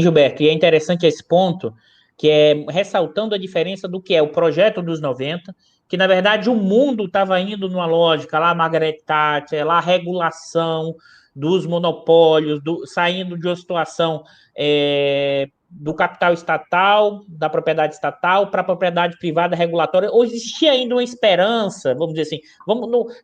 Gilberto, e é interessante esse ponto, que é ressaltando a diferença do que é o projeto dos 90, que na verdade o mundo estava indo numa lógica lá, Margaret Thatcher, lá a regulação dos monopólios, saindo de uma situação do capital estatal, da propriedade estatal, para a propriedade privada regulatória. Hoje existia ainda uma esperança, vamos dizer assim,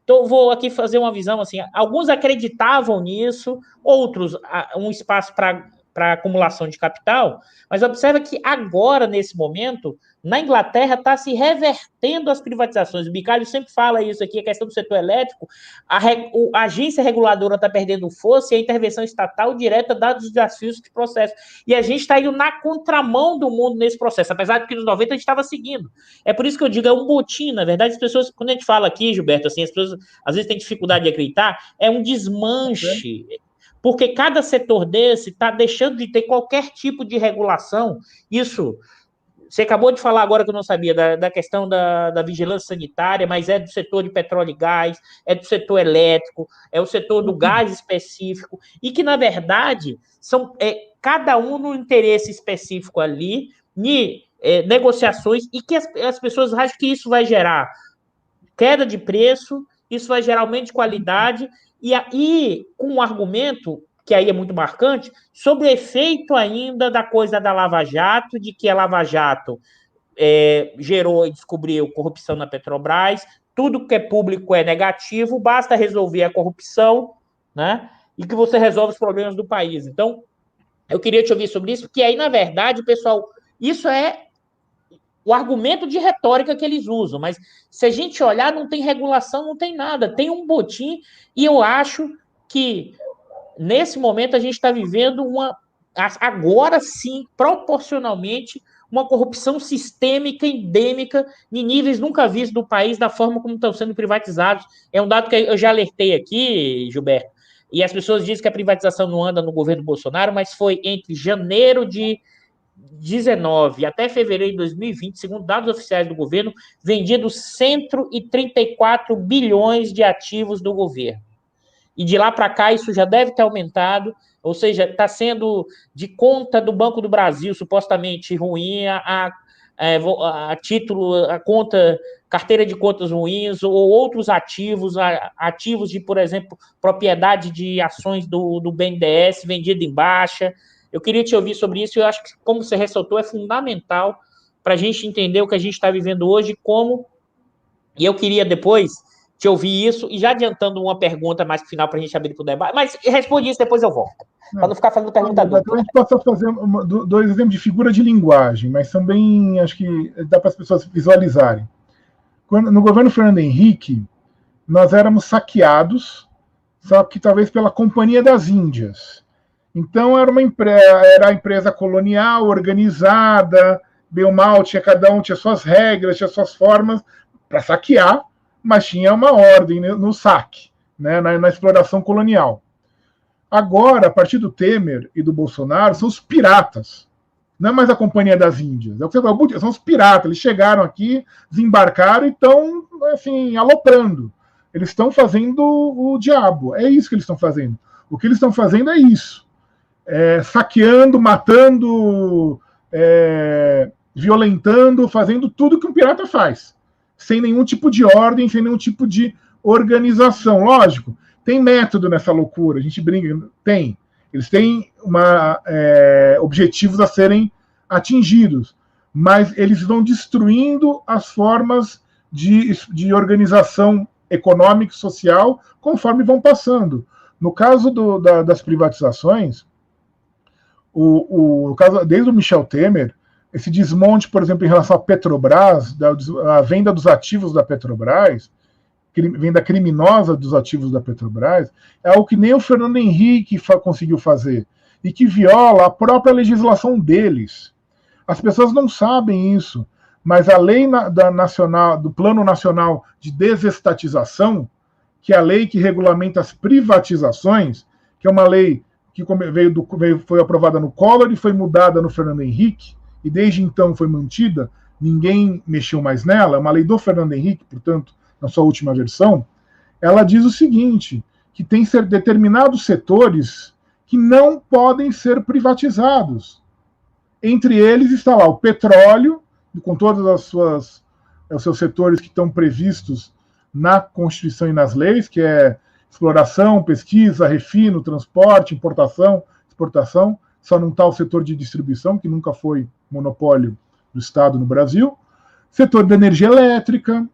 então vou aqui fazer uma visão assim, alguns acreditavam nisso, outros um espaço para acumulação de capital, mas observa que agora, nesse momento, na Inglaterra está se revertendo as privatizações. O Bicalho sempre fala isso aqui, a questão do setor elétrico, a agência reguladora está perdendo força e a intervenção estatal direta dá os desafios de processo. E a gente está indo na contramão do mundo nesse processo, apesar de que nos 90 a gente estava seguindo. É por isso que eu digo, é um botim, na verdade, as pessoas, quando a gente fala aqui, Gilberto, assim, as pessoas às vezes têm dificuldade de acreditar, é um desmanche. Porque cada setor desse está deixando de ter qualquer tipo de regulação. Isso, você acabou de falar agora que eu não sabia, da questão da vigilância sanitária, mas é do setor de petróleo e gás, é do setor elétrico, é o setor do gás específico, e que, na verdade, são cada um no interesse específico ali, de negociações, e que as pessoas acham que isso vai gerar queda de preço, isso vai gerar aumento de qualidade, e aí, com um argumento, que aí é muito marcante, sobre o efeito ainda da coisa da Lava Jato, de que a Lava Jato gerou e descobriu corrupção na Petrobras, tudo que é público é negativo, basta resolver a corrupção, né? E que você resolve os problemas do país. Então, eu queria te ouvir sobre isso, porque aí, na verdade, pessoal, isso é o argumento de retórica que eles usam, mas se a gente olhar, não tem regulação, não tem nada, tem um botim, e eu acho que nesse momento a gente está vivendo agora sim, proporcionalmente, uma corrupção sistêmica, endêmica, em níveis nunca vistos do país, da forma como estão sendo privatizados. É um dado que eu já alertei aqui, Gilberto, e as pessoas dizem que a privatização não anda no governo Bolsonaro, mas foi entre janeiro de 19 até fevereiro de 2020, segundo dados oficiais do governo, vendidos 134 bilhões de ativos do governo. E de lá para cá isso já deve ter aumentado, ou seja, está sendo de conta do Banco do Brasil, supostamente ruim, a título, a conta, carteira de contas ruins, ou outros ativos, ativos de, por exemplo, propriedade de ações do BNDES vendido em baixa. Eu queria te ouvir sobre isso, e eu acho que, como você ressaltou, é fundamental para a gente entender o que a gente está vivendo hoje, e eu queria depois te ouvir isso, e já adiantando uma pergunta mais final para a gente abrir para o debate, mas responde isso, depois eu volto, para não ficar fazendo pergunta dupla. A gente pode fazer dois exemplos de figura de linguagem, mas são bem, acho que dá para as pessoas visualizarem. No governo Fernando Henrique, nós éramos saqueados, só que talvez pela Companhia das Índias. Então era a empresa colonial, organizada, bem ou mal, cada um tinha suas regras, tinha suas formas para saquear, mas tinha uma ordem no saque, né, na exploração colonial. Agora, a partir do Temer e do Bolsonaro, são os piratas. Não é mais a Companhia das Índias. É o que você falou, são os piratas. Eles chegaram aqui, desembarcaram e estão, assim, aloprando. Eles estão fazendo o diabo. É isso que eles estão fazendo. O que eles estão fazendo é isso. Saqueando, matando, violentando, fazendo tudo que um pirata faz. Sem nenhum tipo de ordem, sem nenhum tipo de organização. Lógico, tem método nessa loucura, a gente brinca, tem. Eles têm objetivos a serem atingidos, mas eles vão destruindo as formas de organização econômica e social conforme vão passando. No caso das privatizações, desde o Michel Temer, esse desmonte, por exemplo, em relação à Petrobras, a venda dos ativos da Petrobras, venda criminosa dos ativos da Petrobras, é algo que nem o Fernando Henrique conseguiu fazer, e que viola a própria legislação deles. As pessoas não sabem isso, mas a lei do Plano Nacional de Desestatização, que é a lei que regulamenta as privatizações, que é uma lei que foi aprovada no Collor e foi mudada no Fernando Henrique, e desde então foi mantida, ninguém mexeu mais nela, é uma lei do Fernando Henrique, portanto, na sua última versão, ela diz o seguinte, que tem determinados setores que não podem ser privatizados. Entre eles está lá o petróleo, com todos os seus setores que estão previstos na Constituição e nas leis, que é exploração, pesquisa, refino, transporte, importação, exportação. Só não está o setor de distribuição, que nunca foi monopólio do Estado no Brasil. Setor da energia elétrica,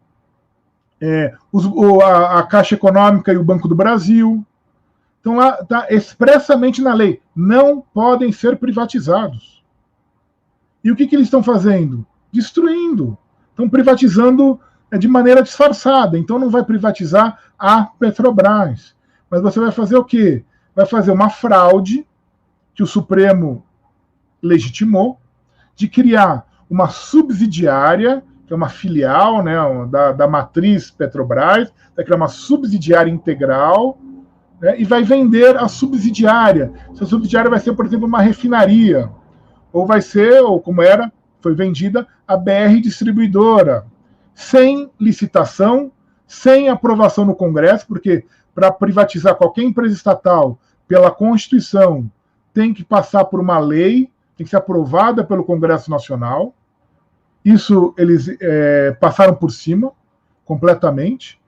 a Caixa Econômica e o Banco do Brasil. Então, lá está expressamente na lei, não podem ser privatizados. E o que eles estão fazendo? Destruindo. Estão privatizando de maneira disfarçada. Então, não vai privatizar a Petrobras. Mas você vai fazer o quê? Vai fazer uma fraude que o Supremo legitimou, de criar uma subsidiária, que é uma filial, né, da matriz Petrobras, vai criar uma subsidiária integral, né, e vai vender a subsidiária. Essa subsidiária vai ser, por exemplo, uma refinaria, ou vai ser, ou como foi vendida, a BR Distribuidora, sem licitação, sem aprovação no Congresso, porque para privatizar qualquer empresa estatal, pela Constituição, tem que passar por uma lei, tem que ser aprovada pelo Congresso Nacional. Isso eles passaram por cima, completamente.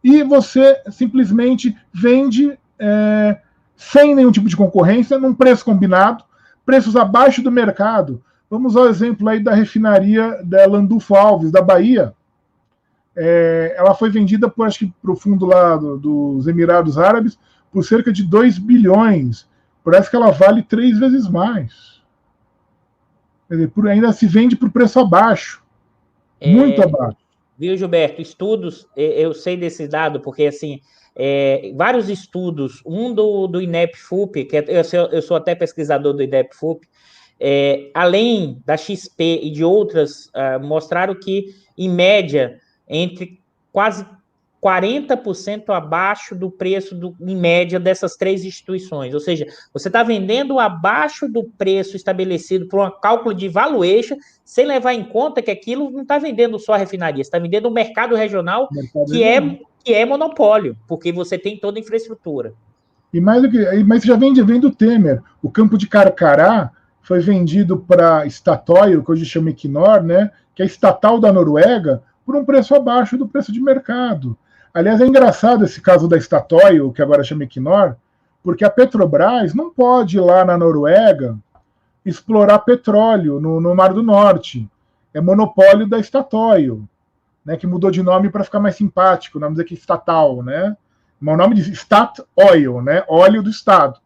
E você simplesmente vende sem nenhum tipo de concorrência, num preço combinado, preços abaixo do mercado. Vamos ao exemplo aí da refinaria da Landulfo Alves, da Bahia. Ela foi vendida para o fundo lá dos Emirados Árabes por cerca de 2 bilhões. Parece que ela vale 3 vezes mais. Quer dizer, ainda se vende por preço abaixo. Muito abaixo. Viu, Gilberto? Estudos, eu sei desse dado, porque assim, vários estudos, um do INEP-FUP, que eu sou até pesquisador do INEP-FUP, além da XP e de outras, mostraram que, em média, entre quase 40% abaixo do preço, em média, dessas 3 instituições. Ou seja, você está vendendo abaixo do preço estabelecido por um cálculo de valuation, sem levar em conta que aquilo não está vendendo só a refinaria, está vendendo o mercado regional, que é monopólio, porque você tem toda a infraestrutura. Mas já vem do Temer. O campo de Carcará foi vendido para Statoil, que hoje chama Equinor, né, que é estatal da Noruega, por um preço abaixo do preço de mercado. Aliás, é engraçado esse caso da Statoil, que agora chama Equinor, porque a Petrobras não pode ir lá na Noruega explorar petróleo no Mar do Norte. É monopólio da Statoil, né, que mudou de nome para ficar mais simpático, vamos dizer que estatal, né? O nome de Statoil, né, óleo do Estado.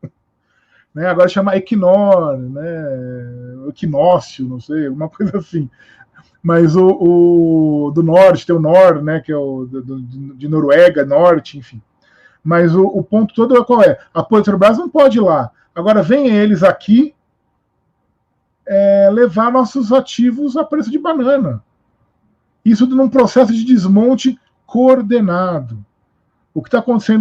Né, agora chama Equinor, né, Equinócio, não sei, alguma coisa assim. Mas o do norte, tem o Nor, né, que é de Noruega, norte, enfim. Mas o ponto todo qual é? A Petrobras não pode ir lá. Agora, vem eles aqui levar nossos ativos a preço de banana. Isso num processo de desmonte coordenado. O que vai acontecer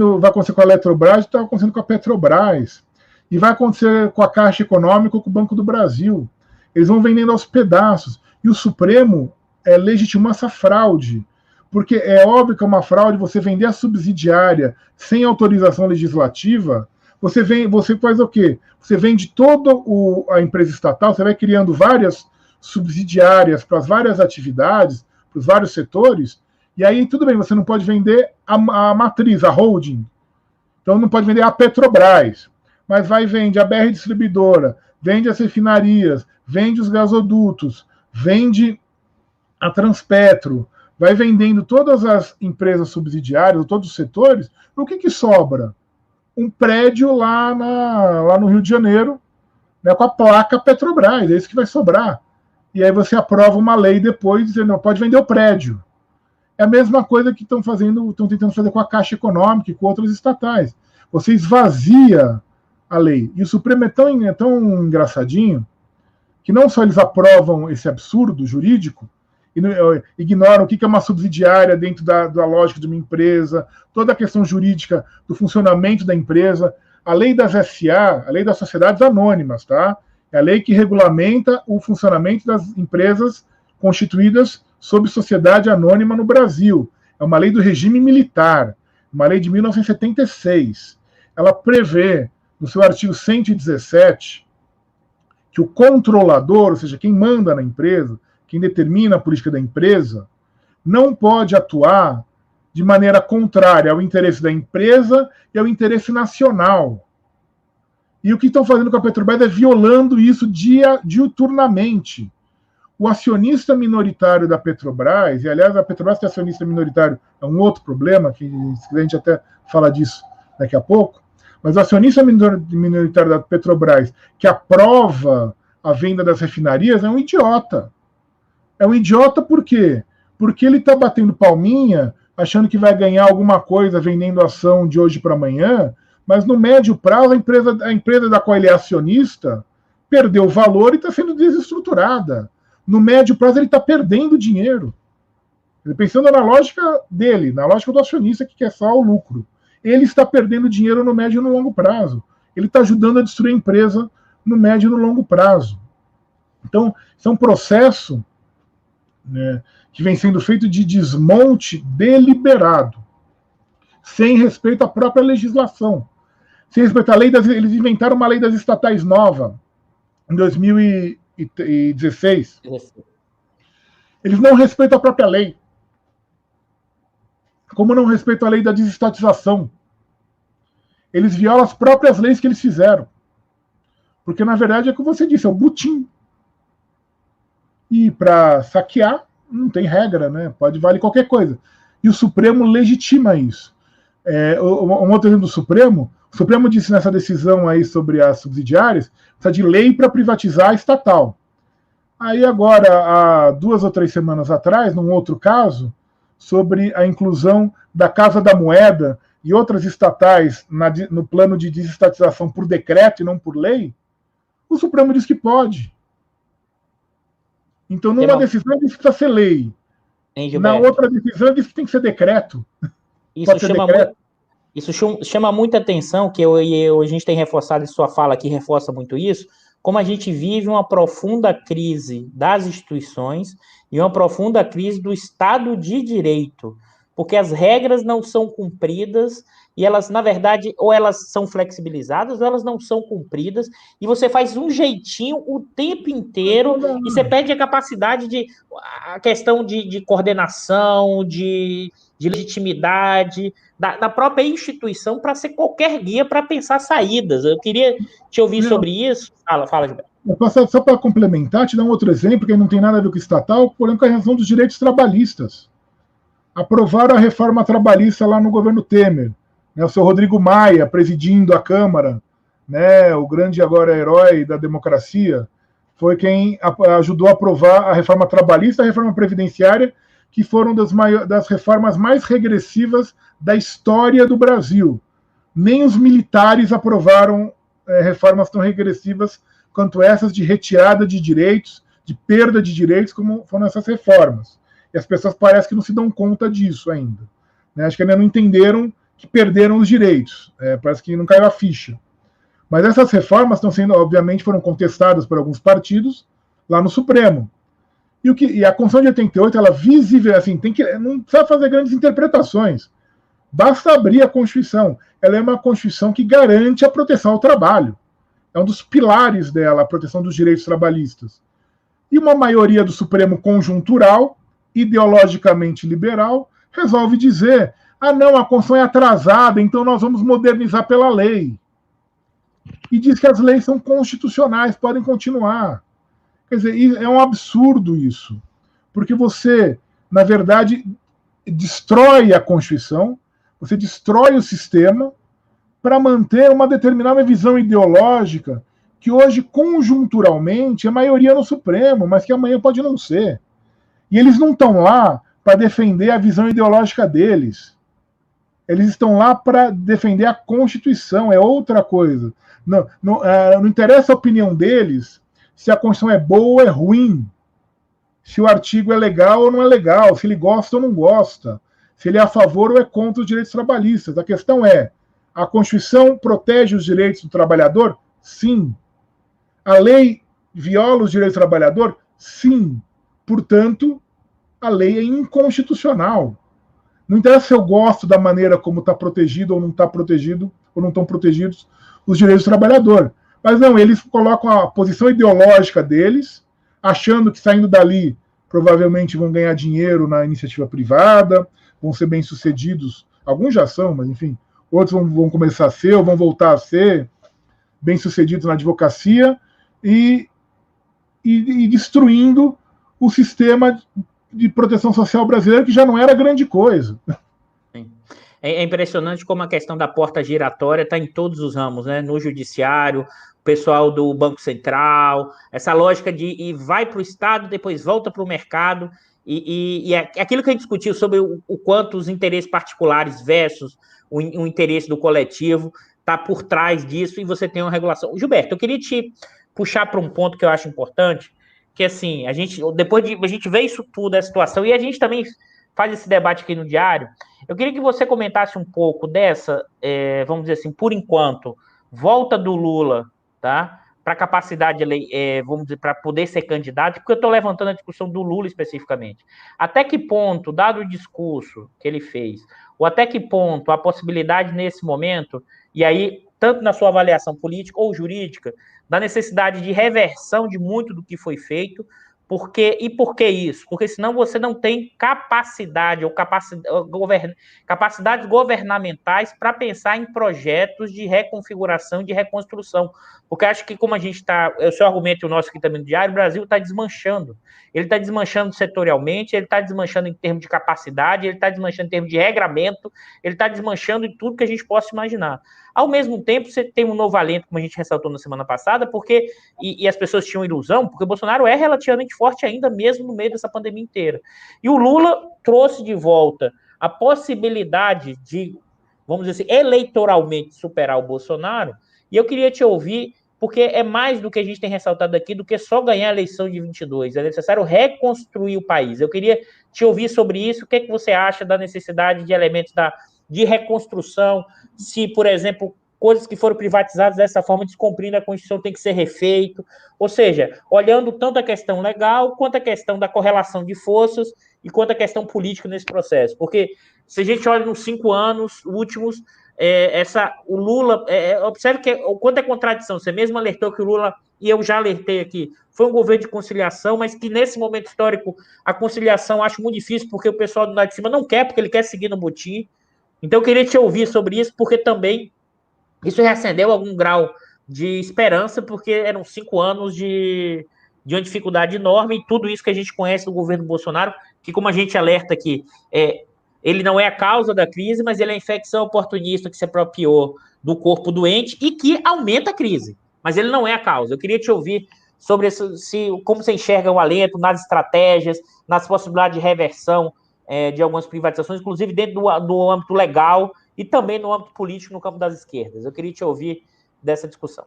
com a Eletrobras, está acontecendo com a Petrobras. E vai acontecer com a Caixa Econômica, com o Banco do Brasil. Eles vão vendendo aos pedaços. E o Supremo legitimou essa fraude, porque é óbvio que é uma fraude você vender a subsidiária sem autorização legislativa. Você faz o quê? Você vende toda a empresa estatal, você vai criando várias subsidiárias para as várias atividades, para os vários setores, e aí tudo bem, você não pode vender a matriz, a holding. Então não pode vender a Petrobras, mas vende a BR Distribuidora, vende as refinarias, vende os gasodutos, vende a Transpetro, vai vendendo todas as empresas subsidiárias, todos os setores. O que sobra? Um prédio lá no Rio de Janeiro, né, com a placa Petrobras, é isso que vai sobrar. E aí você aprova uma lei depois dizendo, não, pode vender o prédio. É a mesma coisa que estão tentando fazer com a Caixa Econômica e com outras estatais. Você esvazia a lei. E o Supremo é tão engraçadinho que não só eles aprovam esse absurdo jurídico, e ignoram o que é uma subsidiária dentro da lógica de uma empresa, toda a questão jurídica do funcionamento da empresa, a lei das SA, a lei das sociedades anônimas, tá? É a lei que regulamenta o funcionamento das empresas constituídas sob sociedade anônima no Brasil. É uma lei do regime militar, uma lei de 1976. Ela prevê no seu artigo 117, que o controlador, ou seja, quem manda na empresa, quem determina a política da empresa, não pode atuar de maneira contrária ao interesse da empresa e ao interesse nacional. E o que estão fazendo com a Petrobras é violando isso diuturnamente. O acionista minoritário da Petrobras, e aliás a Petrobras ter acionista minoritário é um outro problema, que a gente até fala disso daqui a pouco, mas o acionista minoritário da Petrobras, que aprova a venda das refinarias, é um idiota. É um idiota por quê? Porque ele está batendo palminha, achando que vai ganhar alguma coisa vendendo ação de hoje para amanhã, mas no médio prazo a empresa da qual ele é acionista perdeu valor e está sendo desestruturada. No médio prazo ele está perdendo dinheiro. Pensando na lógica dele, na lógica do acionista que quer só o lucro. Ele está perdendo dinheiro no médio e no longo prazo. Ele está ajudando a destruir a empresa no médio e no longo prazo. Então, isso é um processo, né, que vem sendo feito de desmonte deliberado, sem respeito à própria legislação. Sem respeito à lei eles inventaram uma lei das estatais nova, em 2016. Eles não respeitam a própria lei. Como não respeitam a lei da desestatização. Eles violam as próprias leis que eles fizeram. Porque, na verdade, é o que você disse, é o butim. E para saquear, não tem regra, né? Pode valer qualquer coisa. E o Supremo legitima isso. Um outro exemplo do Supremo, o Supremo disse nessa decisão aí sobre as subsidiárias, precisa de lei para privatizar a estatal. Aí agora, há 2 ou 3 semanas atrás, num outro caso, sobre a inclusão da Casa da Moeda e outras estatais no plano de desestatização por decreto e não por lei, o Supremo diz que pode. Então, numa decisão, ele diz que precisa ser lei. Na outra decisão, ele diz que tem que ser decreto. Isso chama muita atenção, que a gente tem reforçado, e sua fala aqui reforça muito isso, como a gente vive uma profunda crise das instituições e uma profunda crise do Estado de Direito, porque as regras não são cumpridas e elas, na verdade, ou elas são flexibilizadas ou elas não são cumpridas, e você faz um jeitinho o tempo inteiro e você perde a capacidade a questão de coordenação, de legitimidade da própria instituição para ser qualquer guia para pensar saídas. Eu queria te ouvir sobre isso. Fala, Gilberto. Só para complementar, te dar um outro exemplo, que não tem nada a ver com o estatal, por exemplo, a relação dos direitos trabalhistas. Aprovaram a reforma trabalhista lá no governo Temer. Né, o seu Rodrigo Maia presidindo a Câmara, né, o grande agora herói da democracia, foi quem ajudou a aprovar a reforma trabalhista e a reforma previdenciária, que foram das reformas mais regressivas da história do Brasil. Nem os militares aprovaram reformas tão regressivas quanto essas de retirada de direitos, de perda de direitos, como foram essas reformas. E as pessoas parecem que não se dão conta disso ainda. Né? Acho que ainda não entenderam que perderam os direitos. Parece que não caiu a ficha. Mas essas reformas estão sendo, obviamente, foram contestadas por alguns partidos lá no Supremo. E a Constituição de 88, ela visível, assim, não precisa fazer grandes interpretações. Basta abrir a Constituição. Ela é uma Constituição que garante a proteção ao trabalho. É um dos pilares dela, a proteção dos direitos trabalhistas. E uma maioria do Supremo conjuntural, ideologicamente liberal, resolve dizer: ah, não, a Constituição é atrasada, então nós vamos modernizar pela lei. E diz que as leis são constitucionais, podem continuar. Quer dizer, é um absurdo isso. Porque você, na verdade, destrói a Constituição, você destrói o sistema para manter uma determinada visão ideológica que hoje, conjunturalmente, é maioria no Supremo, mas que amanhã pode não ser. E eles não estão lá para defender a visão ideológica deles. Eles estão lá para defender a Constituição, é outra coisa. Não interessa a opinião deles se a Constituição é boa ou é ruim, se o artigo é legal ou não é legal, se ele gosta ou não gosta, se ele é a favor ou é contra os direitos trabalhistas. A questão é: a Constituição protege os direitos do trabalhador? Sim. A lei viola os direitos do trabalhador? Sim. Portanto, a lei é inconstitucional. Não interessa se eu gosto da maneira como está protegido ou não está protegido, ou não estão protegidos os direitos do trabalhador. Mas não, eles colocam a posição ideológica deles, achando que saindo dali provavelmente vão ganhar dinheiro na iniciativa privada, vão ser bem-sucedidos. Alguns já são, mas enfim, outros vão começar a ser, ou vão voltar a ser bem-sucedidos na advocacia e destruindo o sistema de proteção social brasileiro, que já não era grande coisa. Sim. É impressionante como a questão da porta giratória está em todos os ramos, né? No judiciário, o pessoal do Banco Central, essa lógica de vai para o Estado, depois volta para o mercado, e aquilo que a gente discutiu sobre o quanto os interesses particulares versus o interesse do coletivo está por trás disso, e você tem uma regulação. Gilberto, eu queria te puxar para um ponto que eu acho importante, que assim, depois de a gente ver isso tudo, a situação, e a gente também faz esse debate aqui no Diário, eu queria que você comentasse um pouco dessa, vamos dizer assim, por enquanto, volta do Lula, tá, para a capacidade, vamos dizer, para poder ser candidato, porque eu estou levantando a discussão do Lula especificamente. Até que ponto, dado o discurso que ele fez, ou até que ponto a possibilidade nesse momento, e aí, tanto na sua avaliação política ou jurídica, da necessidade de reversão de muito do que foi feito, por que isso? Porque senão você não tem capacidade ou capacidades governamentais para pensar em projetos de reconfiguração, de reconstrução. Porque acho que, como a gente está, é o seu argumento e o nosso aqui também no Diário, o Brasil está desmanchando. Ele está desmanchando setorialmente, ele está desmanchando em termos de capacidade, ele está desmanchando em termos de regramento, ele está desmanchando em tudo que a gente possa imaginar. Ao mesmo tempo, você tem um novo alento, como a gente ressaltou na semana passada, porque, e as pessoas tinham ilusão, porque o Bolsonaro é relativamente forte ainda, mesmo no meio dessa pandemia inteira. E o Lula trouxe de volta a possibilidade de, vamos dizer assim, eleitoralmente superar o Bolsonaro, e eu queria te ouvir, porque é mais do que a gente tem ressaltado aqui, do que só ganhar a eleição de 22, é necessário reconstruir o país. Eu queria te ouvir sobre isso, o que é que você acha da necessidade de elementos de reconstrução, se, por exemplo, coisas que foram privatizadas dessa forma, descumprindo a Constituição, tem que ser refeito, ou seja, olhando tanto a questão legal, quanto a questão da correlação de forças, e quanto a questão política nesse processo, porque se a gente olha nos 5 anos últimos, o Lula, observe que o quanto é contradição, você mesmo alertou que o Lula, e eu já alertei aqui, foi um governo de conciliação, mas que nesse momento histórico, a conciliação acho muito difícil, porque o pessoal do lado de cima não quer, porque ele quer seguir no motim. Então eu queria te ouvir sobre isso, porque também isso reacendeu algum grau de esperança, porque eram 5 anos de uma dificuldade enorme, e tudo isso que a gente conhece do governo Bolsonaro, que, como a gente alerta aqui, ele não é a causa da crise, mas ele é a infecção oportunista que se apropriou do corpo doente e que aumenta a crise, mas ele não é a causa. Eu queria te ouvir sobre como você enxerga o alento nas estratégias, nas possibilidades de reversão de algumas privatizações, inclusive dentro do âmbito legal e também no âmbito político, no campo das esquerdas. Eu queria te ouvir dessa discussão.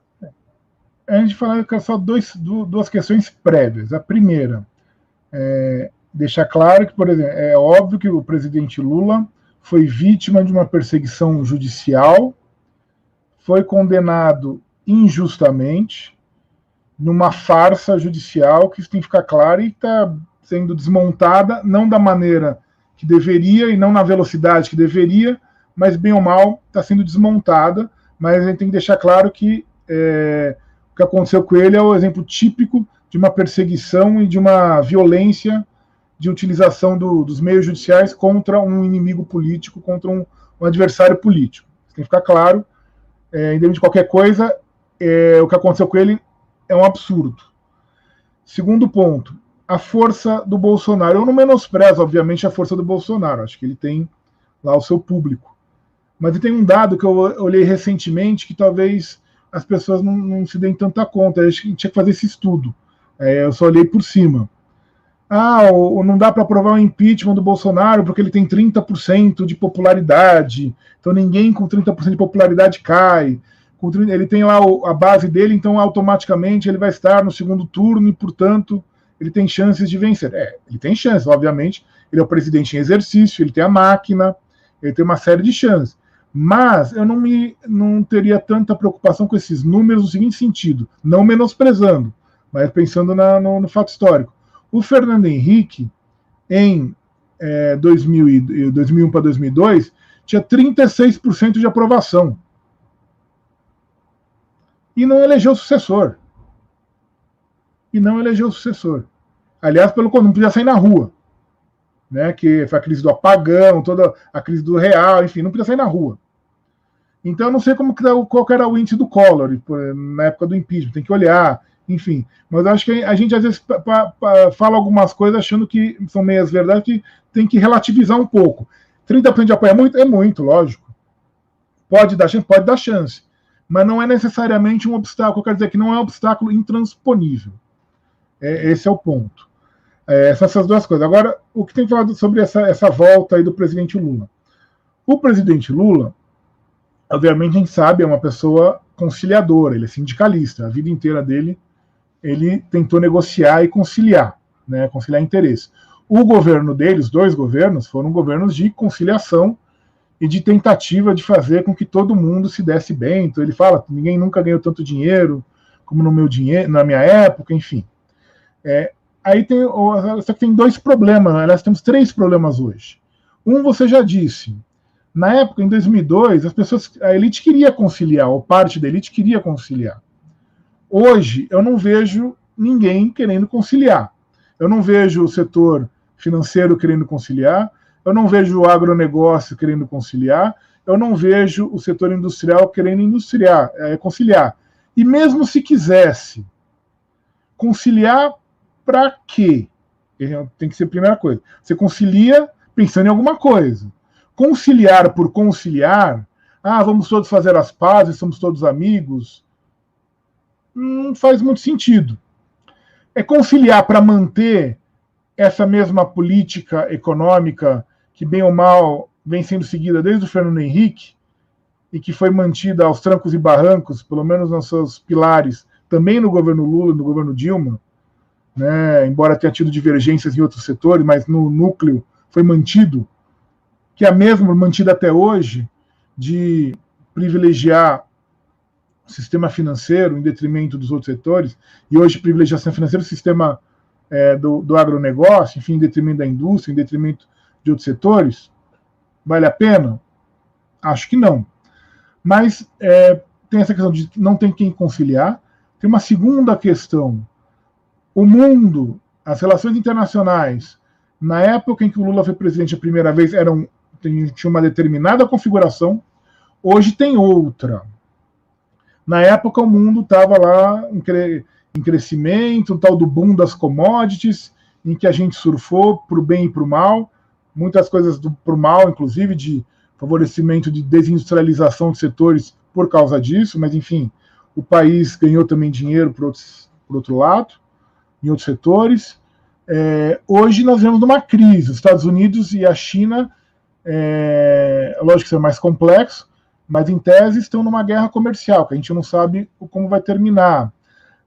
A gente fala só duas questões prévias. A primeira, deixar claro que, por exemplo, é óbvio que o presidente Lula foi vítima de uma perseguição judicial, foi condenado injustamente, numa farsa judicial, que isso tem que ficar claro, e está sendo desmontada, não da maneira que deveria e não na velocidade que deveria, mas bem ou mal está sendo desmontada. Mas a gente tem que deixar claro que o que aconteceu com ele é o exemplo típico de uma perseguição e de uma violência de utilização dos meios judiciais contra um inimigo político, contra um adversário político. Isso tem que ficar claro. Independente de qualquer coisa, o que aconteceu com ele é um absurdo. Segundo ponto, a força do Bolsonaro. Eu não menosprezo, obviamente, a força do Bolsonaro. Acho que ele tem lá o seu público. Mas tem um dado que eu olhei recentemente que talvez as pessoas não se deem tanta conta. A gente tinha que fazer esse estudo. Eu só olhei por cima. Não dá para aprovar o impeachment do Bolsonaro porque ele tem 30% de popularidade. Então ninguém com 30% de popularidade cai. Ele tem lá a base dele, então automaticamente ele vai estar no segundo turno e, portanto, ele tem chances de vencer. Ele tem chances, obviamente. Ele é o presidente em exercício, ele tem a máquina, ele tem uma série de chances. Mas eu não teria tanta preocupação com esses números no seguinte sentido, não menosprezando, mas pensando no fato histórico. O Fernando Henrique, em 2001 para 2002, tinha 36% de aprovação. e não elegeu o sucessor. Aliás, pelo contrário, não podia sair na rua. Né, que foi a crise do apagão, toda a crise do real, enfim, não podia sair na rua. Então, eu não sei qual era o índice do Collor na época do impeachment, tem que olhar, enfim. Mas eu acho que a gente, às vezes, fala algumas coisas achando que são meias verdades, que tem que relativizar um pouco. 30% de apoio é muito, lógico. Pode dar chance. Mas não é necessariamente um obstáculo, quer dizer que não é um obstáculo intransponível. Esse é o ponto. Essas duas coisas. Agora, o que tem falado sobre essa volta aí do presidente Lula? O presidente Lula, obviamente, a gente sabe, é uma pessoa conciliadora, ele é sindicalista. A vida inteira dele, ele tentou negociar e conciliar, né, conciliar interesse. O governo dele, os dois governos, foram governos de conciliação e de tentativa de fazer com que todo mundo se desse bem. Então ele fala, ninguém nunca ganhou tanto dinheiro como na minha época, enfim. Aí tem dois problemas, aliás, temos 3 problemas hoje. Um, você já disse, na época, em 2002, a elite queria conciliar, ou parte da elite queria conciliar. Hoje, eu não vejo ninguém querendo conciliar. Eu não vejo o setor financeiro querendo conciliar, eu não vejo o agronegócio querendo conciliar, eu não vejo o setor industrial querendo conciliar. E mesmo se quisesse conciliar, para quê? Tem que ser a primeira coisa. Você concilia pensando em alguma coisa. Conciliar por conciliar, vamos todos fazer as pazes, somos todos amigos, não faz muito sentido. É conciliar para manter essa mesma política econômica que, bem ou mal, vem sendo seguida desde o Fernando Henrique e que foi mantida aos trancos e barrancos, pelo menos nos seus pilares, também no governo Lula, no governo Dilma, né, embora tenha tido divergências em outros setores, mas no núcleo foi mantido, que é a mesma mantida até hoje, de privilegiar o sistema financeiro em detrimento dos outros setores, e hoje privilegiação financeira, o sistema do agronegócio, enfim, em detrimento da indústria, em detrimento de outros setores. Vale a pena? Acho que não. Mas tem essa questão de que não tem quem conciliar. Tem uma segunda questão. O mundo, as relações internacionais, na época em que o Lula foi presidente a primeira vez, tinha uma determinada configuração, hoje tem outra. Na época, o mundo estava lá em crescimento, o tal do boom das commodities, em que a gente surfou para o bem e para o mal, muitas coisas para o mal, inclusive de favorecimento de desindustrialização de setores por causa disso, mas, enfim, o país ganhou também dinheiro por outro lado, em outros setores. Hoje nós vemos uma crise. Os Estados Unidos e a China, lógico que isso é mais complexo, mas em tese estão numa guerra comercial, que a gente não sabe como vai terminar.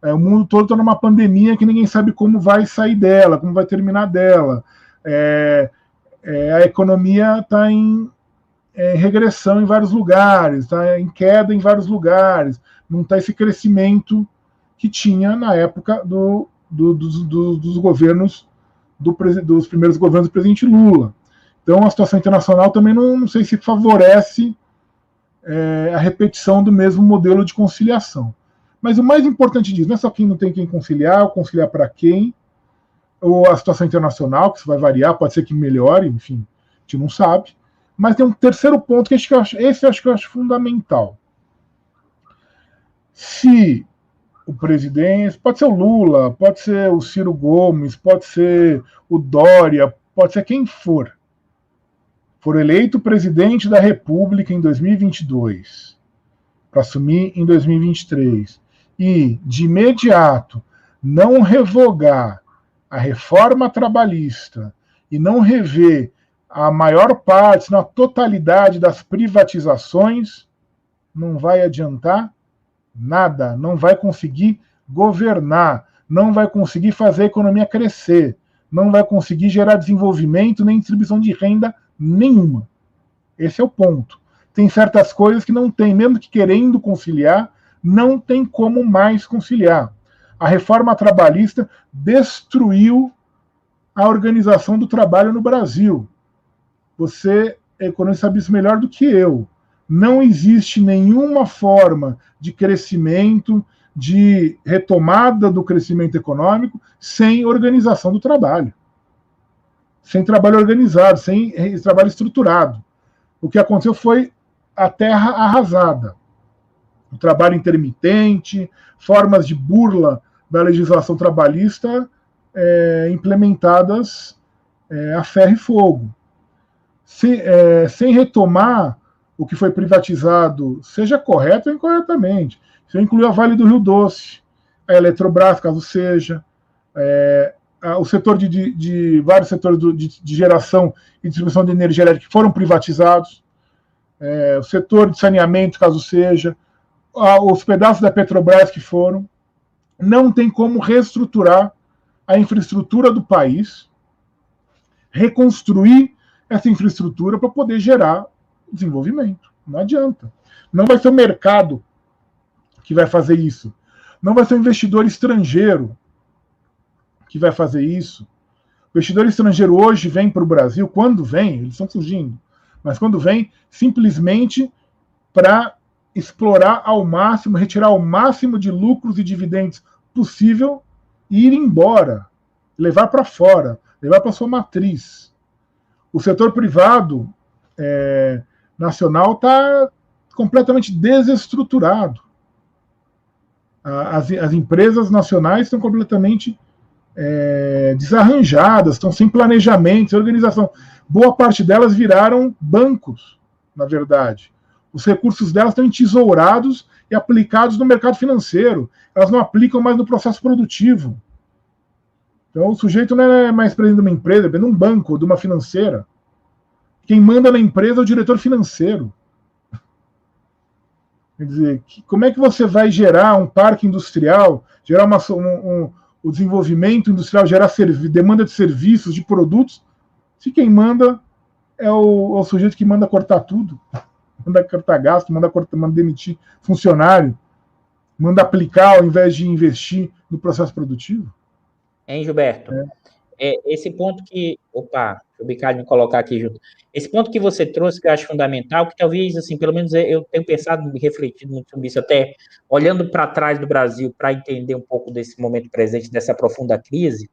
O mundo todo está numa pandemia que ninguém sabe como vai sair dela, como vai terminar dela. A economia está em regressão em vários lugares, está em queda em vários lugares, não está esse crescimento que tinha na época dos governos, dos primeiros governos do presidente Lula. Então a situação internacional também não sei se favorece a repetição do mesmo modelo de conciliação. Mas o mais importante disso não é só quem não tem quem conciliar, ou conciliar para quem, ou a situação internacional, que isso vai variar, pode ser que melhore, enfim, a gente não sabe. Mas tem um terceiro ponto que eu acho fundamental. Se o presidente, pode ser o Lula, pode ser o Ciro Gomes, pode ser o Dória, pode ser quem for eleito presidente da República em 2022, para assumir em 2023, e de imediato não revogar a reforma trabalhista e não rever a maior parte, na totalidade das privatizações, não vai adiantar nada, não vai conseguir governar, não vai conseguir fazer a economia crescer, não vai conseguir gerar desenvolvimento nem distribuição de renda nenhuma. Esse é o ponto. Tem certas coisas que não tem, mesmo que querendo conciliar, não tem como mais conciliar. A reforma trabalhista destruiu a organização do trabalho no Brasil. Você, economista, sabe isso melhor do que eu. Não existe nenhuma forma de crescimento, de retomada do crescimento econômico, sem organização do trabalho. Sem trabalho organizado, sem trabalho estruturado. O que aconteceu foi a terra arrasada. O trabalho intermitente, formas de burla da legislação trabalhista implementadas a ferro e fogo. Sem retomar o que foi privatizado, seja correto ou incorretamente. Se eu incluir a Vale do Rio Doce, a Eletrobras, caso seja, o setor de vários setores de geração e distribuição de energia elétrica que foram privatizados, o setor de saneamento, caso seja, os pedaços da Petrobras que foram, não tem como reestruturar a infraestrutura do país, reconstruir essa infraestrutura para poder gerar desenvolvimento. Não adianta. Não vai ser o mercado que vai fazer isso. Não vai ser o investidor estrangeiro que vai fazer isso. O investidor estrangeiro hoje vem para o Brasil, quando vem, eles estão fugindo, mas quando vem, simplesmente para explorar ao máximo, retirar o máximo de lucros e dividendos possível e ir embora, levar para fora, levar para sua matriz. O setor privado nacional está completamente desestruturado. As empresas nacionais estão completamente desarranjadas, estão sem planejamento, sem organização. Boa parte delas viraram bancos, na verdade. Os recursos delas estão entesourados e aplicados no mercado financeiro. Elas não aplicam mais no processo produtivo. Então, o sujeito não é mais presidente de uma empresa, é de um banco, de uma financeira. Quem manda na empresa é o diretor financeiro. Quer dizer, como é que você vai gerar um parque industrial, gerar o desenvolvimento industrial, gerar demanda de serviços, de produtos, se quem manda é o sujeito que manda cortar tudo, manda cortar gasto, manda demitir funcionário, manda aplicar ao invés de investir no processo produtivo? Hein, Gilberto? Esse ponto que... Opa, o Bicalho me colocar aqui junto. Esse ponto que você trouxe, que eu acho fundamental, que talvez, assim, pelo menos eu tenho pensado e refletido muito sobre isso, até olhando para trás do Brasil, para entender um pouco desse momento presente, dessa profunda crise,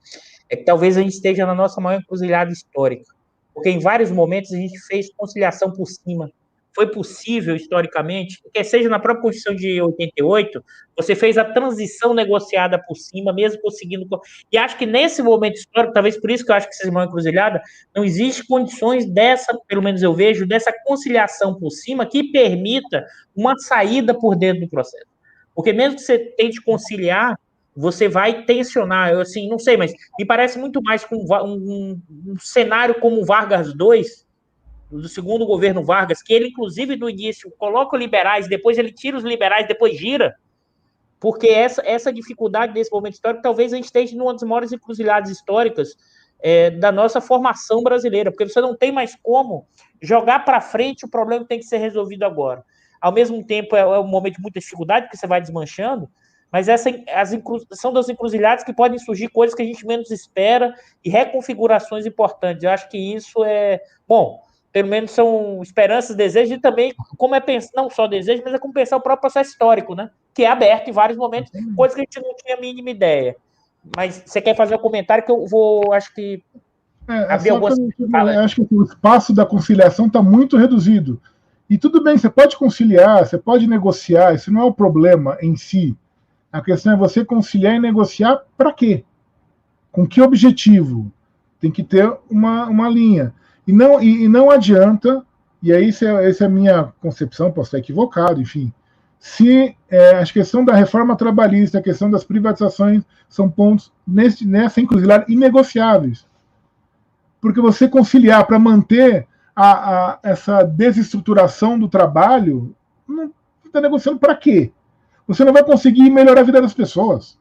é que talvez a gente esteja na nossa maior encruzilhada histórica. Porque em vários momentos a gente fez conciliação por cima. Foi possível, historicamente, quer seja na própria Constituição de 88, você fez a transição negociada por cima, mesmo conseguindo... E acho que nesse momento histórico, talvez por isso que eu acho que vocês vão encruzilhada, não existe condições dessa, pelo menos eu vejo, dessa conciliação por cima que permita uma saída por dentro do processo. Porque mesmo que você tente conciliar, você vai tensionar. Eu, assim, não sei, mas me parece muito mais com um cenário como o Vargas II, do segundo governo Vargas, que ele, inclusive, no início, coloca os liberais, depois ele tira os liberais, depois gira, porque essa dificuldade desse momento histórico, talvez a gente esteja numa das maiores encruzilhadas históricas da nossa formação brasileira, porque você não tem mais como jogar para frente o problema que tem que ser resolvido agora. Ao mesmo tempo, é um momento de muita dificuldade, porque você vai desmanchando, mas são das encruzilhadas que podem surgir coisas que a gente menos espera e reconfigurações importantes. Eu acho que isso bom, pelo menos são esperanças, desejos, e também como pensar, não só desejos, mas como pensar o próprio processo histórico, né? Que é aberto em vários momentos, coisas que a gente não tinha a mínima ideia. Mas você quer fazer um comentário que eu vou, acho que... Eu acho que o espaço da conciliação está muito reduzido. E tudo bem, você pode conciliar, você pode negociar, isso não é o problema em si. A questão é você conciliar e negociar para quê? Com que objetivo? Tem que ter uma linha. E não adianta, e aí essa é a minha concepção, posso estar equivocado, enfim, se a questão da reforma trabalhista, a questão das privatizações são pontos nessa encruzilhada inegociáveis. Porque você conciliar para manter essa desestruturação do trabalho, não está negociando para quê? Você não vai conseguir melhorar a vida das pessoas.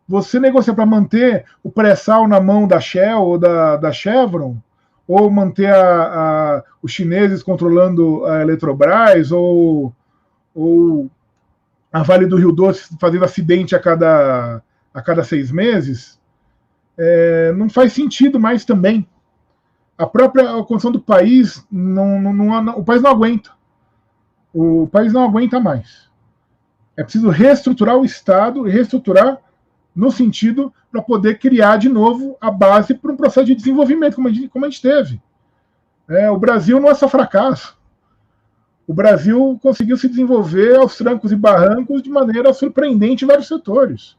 Você negocia para manter o pré-sal na mão da Shell ou da Chevron, ou manter os chineses controlando a Eletrobras, ou a Vale do Rio Doce fazendo acidente a cada 6 meses, não faz sentido mais também. A própria condição do país, o país não aguenta. O país não aguenta mais. É preciso reestruturar o Estado e reestruturar no sentido para poder criar de novo a base para um processo de desenvolvimento, como a gente teve. O Brasil não é só fracasso. O Brasil conseguiu se desenvolver aos trancos e barrancos de maneira surpreendente em vários setores.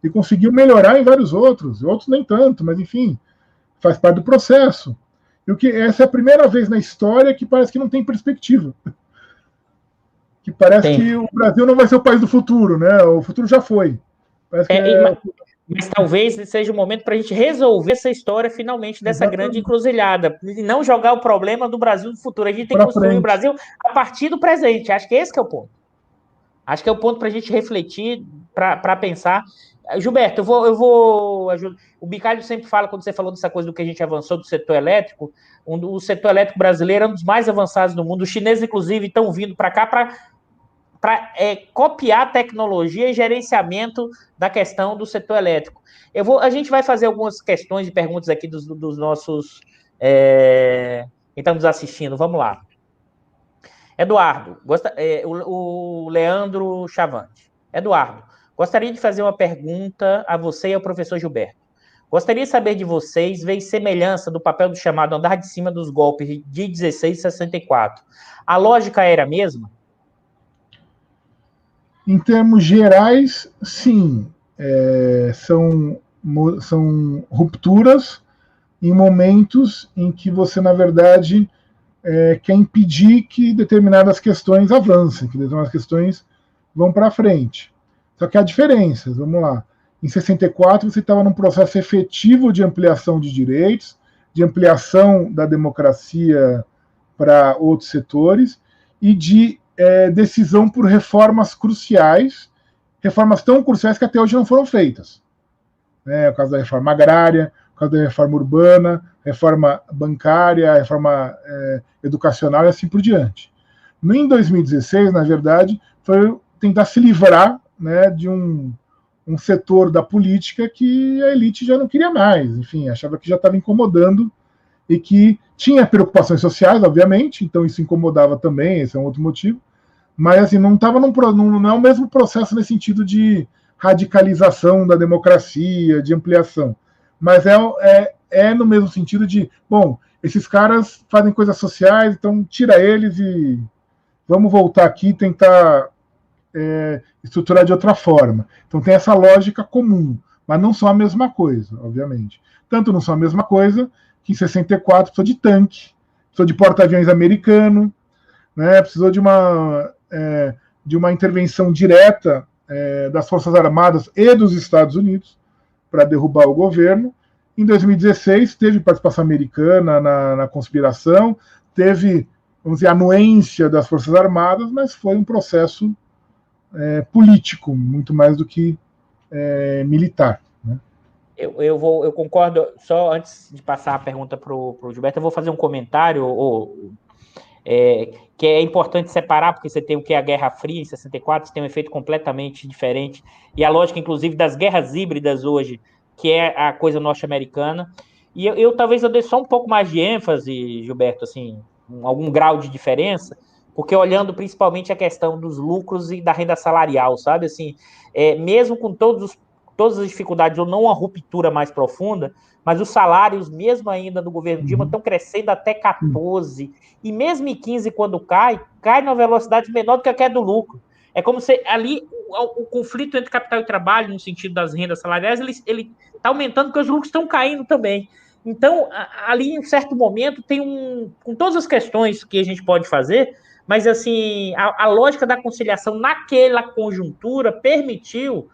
E conseguiu melhorar em vários outros nem tanto, mas enfim, faz parte do processo. Essa é a primeira vez na história que parece que não tem perspectiva. Que parece que o Brasil não vai ser o país do futuro, né? O futuro já foi. Mas talvez seja o momento para a gente resolver essa história finalmente dessa grande encruzilhada. E não jogar o problema do Brasil do futuro. A gente tem que construir o Brasil a partir do presente. Acho que esse que é o ponto. Acho que é o ponto para a gente refletir, para pensar. Gilberto, eu vou. O Bicalho sempre fala, quando você falou dessa coisa do que a gente avançou do setor elétrico, o setor elétrico brasileiro é um dos mais avançados do mundo. Os chineses, inclusive, estão vindo para cá para copiar a tecnologia e gerenciamento da questão do setor elétrico. A gente vai fazer algumas questões e perguntas aqui dos nossos que estão nos assistindo. Vamos lá. Eduardo, o Leandro Chavante. Eduardo, gostaria de fazer uma pergunta a você e ao professor Gilberto. Gostaria de saber de vocês, veem semelhança do papel do chamado andar de cima dos golpes de 16 e 64. A lógica era a mesma? Em termos gerais, sim. São rupturas em momentos em que você, na verdade, quer impedir que determinadas questões avancem, que determinadas questões vão para frente. Só que há diferenças, vamos lá. Em 64, você estava num processo efetivo de ampliação de direitos, de ampliação da democracia para outros setores e de decisão por reformas cruciais, reformas tão cruciais que até hoje não foram feitas. O caso da reforma agrária, o caso da reforma urbana, reforma bancária, reforma educacional e assim por diante. Em 2016, na verdade, foi tentar se livrar, né, de um setor da política que a elite já não queria mais, enfim, achava que já estava incomodando e que tinha preocupações sociais, obviamente, então isso incomodava também, esse é um outro motivo, mas assim, não é o mesmo processo nesse sentido de radicalização da democracia, de ampliação, mas é no mesmo sentido de, bom, esses caras fazem coisas sociais, então tira eles e vamos voltar aqui e tentar estruturar de outra forma. Então tem essa lógica comum, mas não são a mesma coisa, obviamente. Tanto não são a mesma coisa que em 64 precisou de tanque, precisou de porta-aviões americano, né, precisou de uma intervenção direta das Forças Armadas e dos Estados Unidos para derrubar o governo. Em 2016 teve participação americana na conspiração, teve, vamos dizer, anuência das Forças Armadas, mas foi um processo político, muito mais do que militar. Né? Eu concordo, só antes de passar a pergunta para o Gilberto, eu vou fazer um comentário, que é importante separar, porque você tem o que é a Guerra Fria em 64, você tem um efeito completamente diferente, e a lógica, inclusive, das guerras híbridas hoje, que é a coisa norte-americana, e talvez eu dê só um pouco mais de ênfase, Gilberto, assim, algum grau de diferença, porque olhando principalmente a questão dos lucros e da renda salarial, sabe? Assim, mesmo com todas as dificuldades, ou não uma ruptura mais profunda, mas os salários, mesmo ainda do governo Dilma, estão crescendo até 14, e mesmo em 15, quando cai numa velocidade menor do que a queda do lucro. É como se ali o conflito entre capital e trabalho, no sentido das rendas salariais, ele está aumentando porque os lucros estão caindo também. Então, ali em um certo momento, com todas as questões que a gente pode fazer, mas assim, a lógica da conciliação naquela conjuntura permitiu,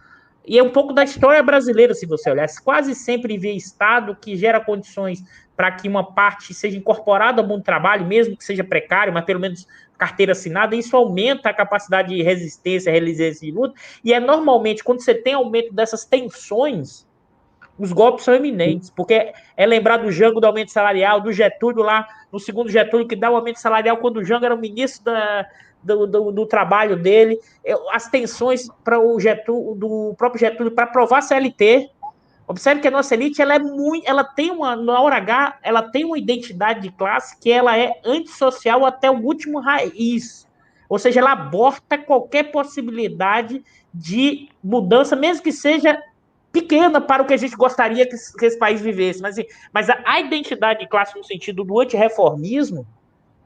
e é um pouco da história brasileira, se você olhar, quase sempre vê Estado que gera condições para que uma parte seja incorporada ao mundo do trabalho, mesmo que seja precário, mas pelo menos carteira assinada, e isso aumenta a capacidade de resistência, resiliência de luta, e normalmente, quando você tem aumento dessas tensões, os golpes são eminentes, porque é lembrar do Jango do aumento salarial, do Getúlio lá, no segundo Getúlio, que dá o aumento salarial quando o Jango era o ministro do trabalho dele, as tensões para do próprio Getúlio para aprovar a CLT. Observe que a nossa elite, ela tem na hora H, ela tem uma identidade de classe que ela é antissocial até o último raiz. Ou seja, ela aborta qualquer possibilidade de mudança, mesmo que seja pequena para o que a gente gostaria que esse país vivesse. Mas a identidade de classe no sentido do antirreformismo,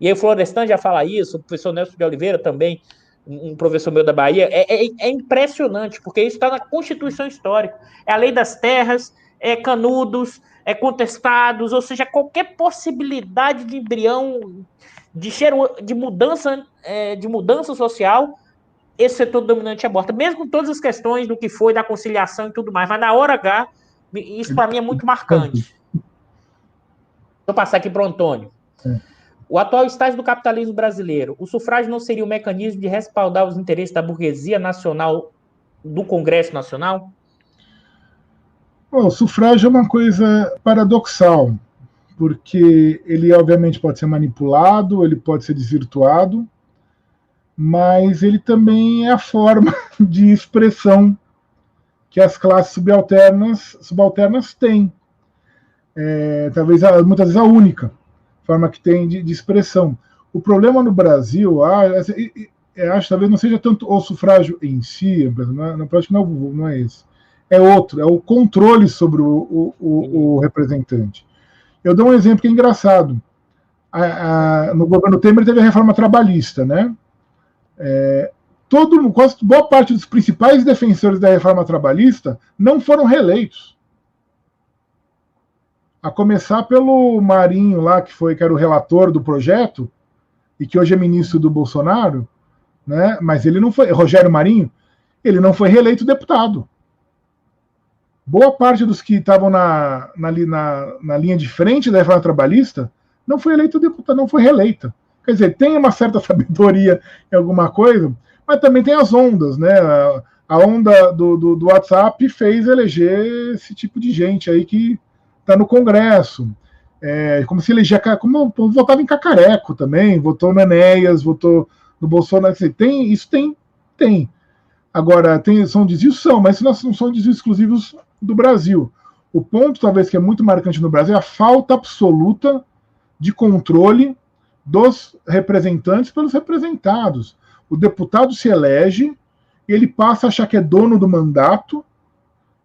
e aí o Florestan já fala isso, o professor Nelson de Oliveira também, um professor meu da Bahia, é impressionante, porque isso está na Constituição Histórica. É a lei das terras, é canudos, é contestados, ou seja, qualquer possibilidade de embrião, de mudança social, esse setor dominante aborta, mesmo com todas as questões do que foi, da conciliação e tudo mais, mas na hora H, isso para mim é muito marcante. Deixa eu passar aqui para o Antônio. O atual estágio do capitalismo brasileiro, o sufrágio não seria um mecanismo de respaldar os interesses da burguesia nacional do Congresso Nacional? Bom, o sufrágio é uma coisa paradoxal, porque ele obviamente pode ser manipulado, ele pode ser desvirtuado, mas ele também é a forma de expressão que as classes subalternas têm. Talvez muitas vezes a única forma que tem de expressão. O problema no Brasil, acho que talvez não seja tanto o sufrágio em si, não é esse. É outro, é o controle sobre o representante. Eu dou um exemplo que é engraçado. No governo Temer teve a reforma trabalhista, né? Quase boa parte dos principais defensores da reforma trabalhista não foram reeleitos. A começar pelo Marinho lá, que era o relator do projeto, e que hoje é ministro do Bolsonaro, né? Mas ele não foi, Rogério Marinho, ele não foi reeleito deputado. Boa parte dos que estavam na linha de frente da reforma trabalhista não foi eleito deputado, não foi reeleita. Quer dizer, tem uma certa sabedoria em alguma coisa, mas também tem as ondas, né? A onda do WhatsApp fez eleger esse tipo de gente aí que está no Congresso. Como se elegia, como votava em Cacareco também, votou no Enéas, votou no Bolsonaro. Isso tem. Agora, são desvios, mas não são desvios exclusivos do Brasil. O ponto, talvez, que é muito marcante no Brasil é a falta absoluta de controle dos representantes pelos representados. O deputado se elege, ele passa a achar que é dono do mandato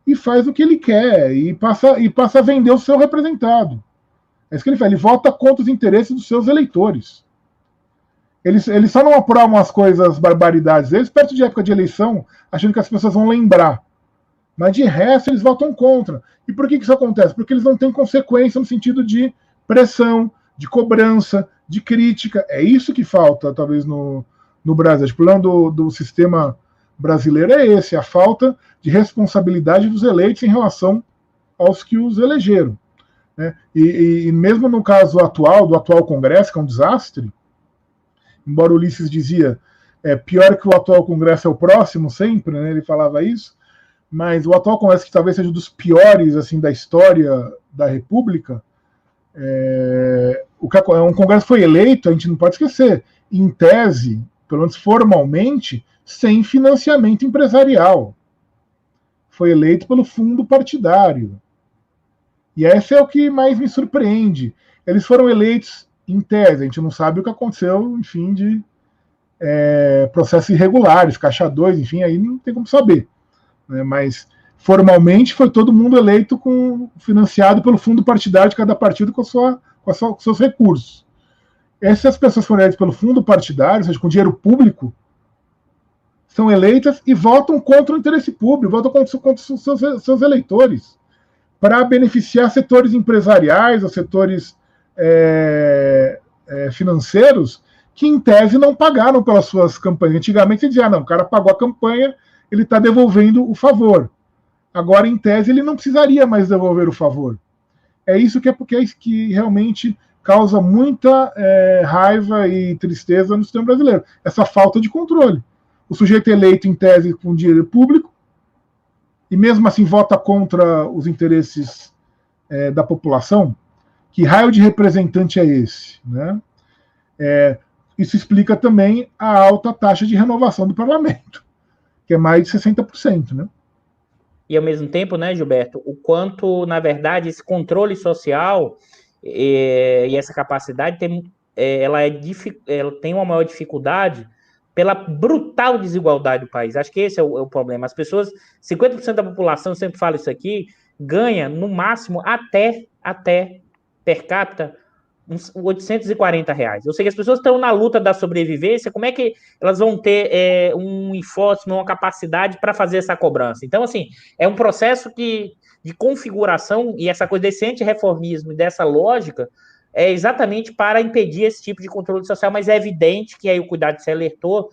e faz o que ele quer, e passa a vender o seu representado. É isso que ele faz, ele vota contra os interesses dos seus eleitores. Eles só não aprovam as coisas, barbaridades, eles perto de época de eleição, achando que as pessoas vão lembrar. Mas de resto, eles votam contra. E por que isso acontece? Porque eles não têm consequência no sentido de pressão, de cobrança, de crítica. É isso que falta, talvez, no Brasil. O problema do sistema brasileiro é esse, a falta de responsabilidade dos eleitos em relação aos que os elegeram. Né? E mesmo no caso atual, do atual Congresso, que é um desastre, embora o Ulisses dizia pior que o atual Congresso é o próximo sempre, né? Ele falava isso, mas o atual Congresso, que talvez seja um dos piores assim, da história da República, um Congresso foi eleito, a gente não pode esquecer, em tese, pelo menos formalmente, sem financiamento empresarial. Foi eleito pelo fundo partidário. E esse é o que mais me surpreende. Eles foram eleitos em tese, a gente não sabe o que aconteceu, enfim, de processos irregulares, Caixa 2, enfim, aí não tem como saber. Né? Mas formalmente foi todo mundo eleito financiado pelo fundo partidário de cada partido com seus recursos. Essas pessoas foram eleitas pelo fundo partidário, ou seja, com dinheiro público, são eleitas e votam contra o interesse público, votam contra os seus eleitores, para beneficiar setores empresariais ou setores financeiros que, em tese, não pagaram pelas suas campanhas. Antigamente, você dizia, não, o cara pagou a campanha, ele está devolvendo o favor. Agora, em tese, ele não precisaria mais devolver o favor. É isso que realmente causa muita raiva e tristeza no sistema brasileiro. Essa falta de controle. O sujeito eleito, em tese, com dinheiro público, e mesmo assim vota contra os interesses da população. Que raio de representante é esse? Né? Isso explica também a alta taxa de renovação do parlamento, que é mais de 60%. Né? E ao mesmo tempo, né, Gilberto, o quanto, na verdade, esse controle social e essa capacidade ela tem uma maior dificuldade pela brutal desigualdade do país. Acho que esse é o problema. As pessoas, 50% da população, eu sempre falo isso aqui, ganha, no máximo, até per capita, uns R$ 840. Eu sei que as pessoas estão na luta da sobrevivência, como é que elas vão ter um enforcement, uma capacidade para fazer essa cobrança? Então, assim, é um processo de configuração, e essa coisa desse antirreformismo e dessa lógica é exatamente para impedir esse tipo de controle social, mas é evidente que aí o cuidado se alertou,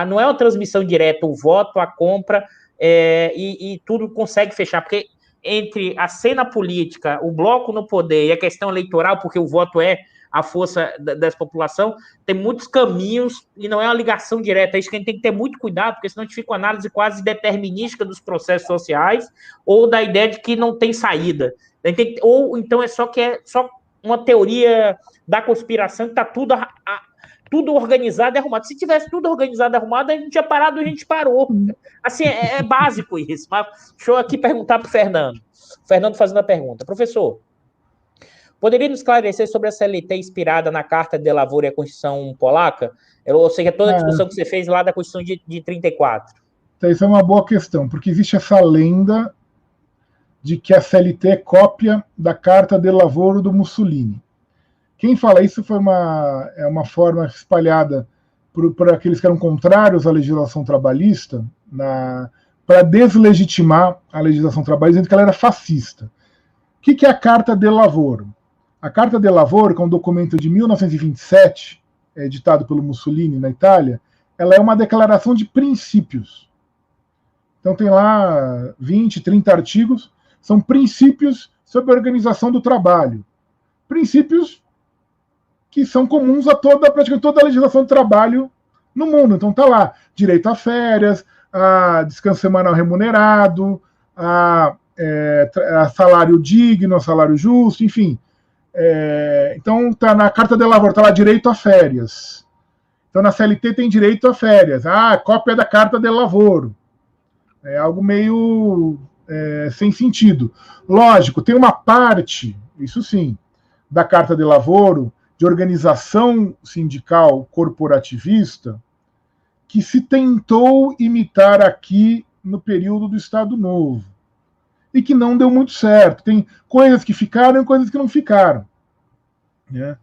não é uma transmissão direta, o voto, a compra, e tudo consegue fechar, porque entre a cena política, o bloco no poder e a questão eleitoral, porque o voto é a força dessa população, tem muitos caminhos e não é uma ligação direta. É isso que a gente tem que ter muito cuidado, porque senão a gente fica com uma análise quase determinística dos processos sociais ou da ideia de que não tem saída. Ou então é só uma teoria da conspiração que está tudo organizado e arrumado. Se tivesse tudo organizado e arrumado, a gente tinha parado, a gente parou. Assim, é básico isso. Mas deixa eu aqui perguntar para o Fernando. Fernando fazendo a pergunta. Professor, poderia nos esclarecer sobre a CLT inspirada na Carta de Lavoura e a Constituição Polaca? Ou seja, toda a discussão que você fez lá da Constituição de 34. Então, isso é uma boa questão, porque existe essa lenda de que a CLT é cópia da Carta de Lavoro do Mussolini. Quem fala isso foi uma forma espalhada por aqueles que eram contrários à legislação trabalhista, para deslegitimar a legislação trabalhista, dizendo que ela era fascista. O que é a Carta de Lavoro? A Carta de Lavoro, que é um documento de 1927, editado pelo Mussolini na Itália, ela é uma declaração de princípios. Então tem lá 20, 30 artigos, são princípios sobre a organização do trabalho. Princípios que são comuns a praticamente toda a legislação do trabalho no mundo. Então está lá, direito a férias, a descanso semanal remunerado, a salário digno, a salário justo, enfim. Então está na Carta de Lavoro, está lá direito a férias. Então na CLT tem direito a férias. Cópia da Carta de Lavoro. É algo meio sem sentido. Lógico, tem uma parte, isso sim, da Carta de Lavoro, de organização sindical corporativista, que se tentou imitar aqui no período do Estado Novo. E que não deu muito certo. Tem coisas que ficaram e coisas que não ficaram. Né?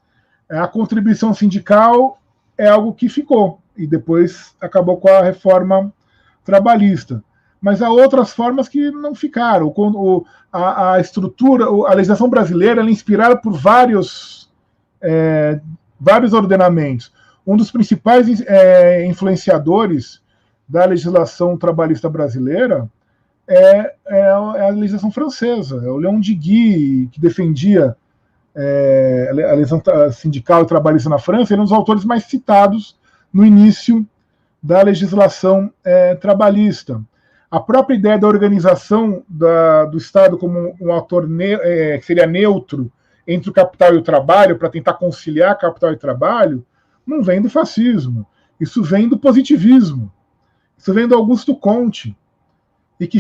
A contribuição sindical é algo que ficou, e depois acabou com a reforma trabalhista. Mas há outras formas que não ficaram. A estrutura, a legislação brasileira ela é inspirada por vários ordenamentos. Um dos principais influenciadores da legislação trabalhista brasileira é a legislação francesa. É o Léon Digui, que defendia a legislação sindical e trabalhista na França. Ele é um dos autores mais citados no início da legislação trabalhista. A própria ideia da organização do Estado como um ator que seria neutro entre o capital e o trabalho, para tentar conciliar capital e trabalho, não vem do fascismo. Isso vem do positivismo. Isso vem do Augusto Conte. E que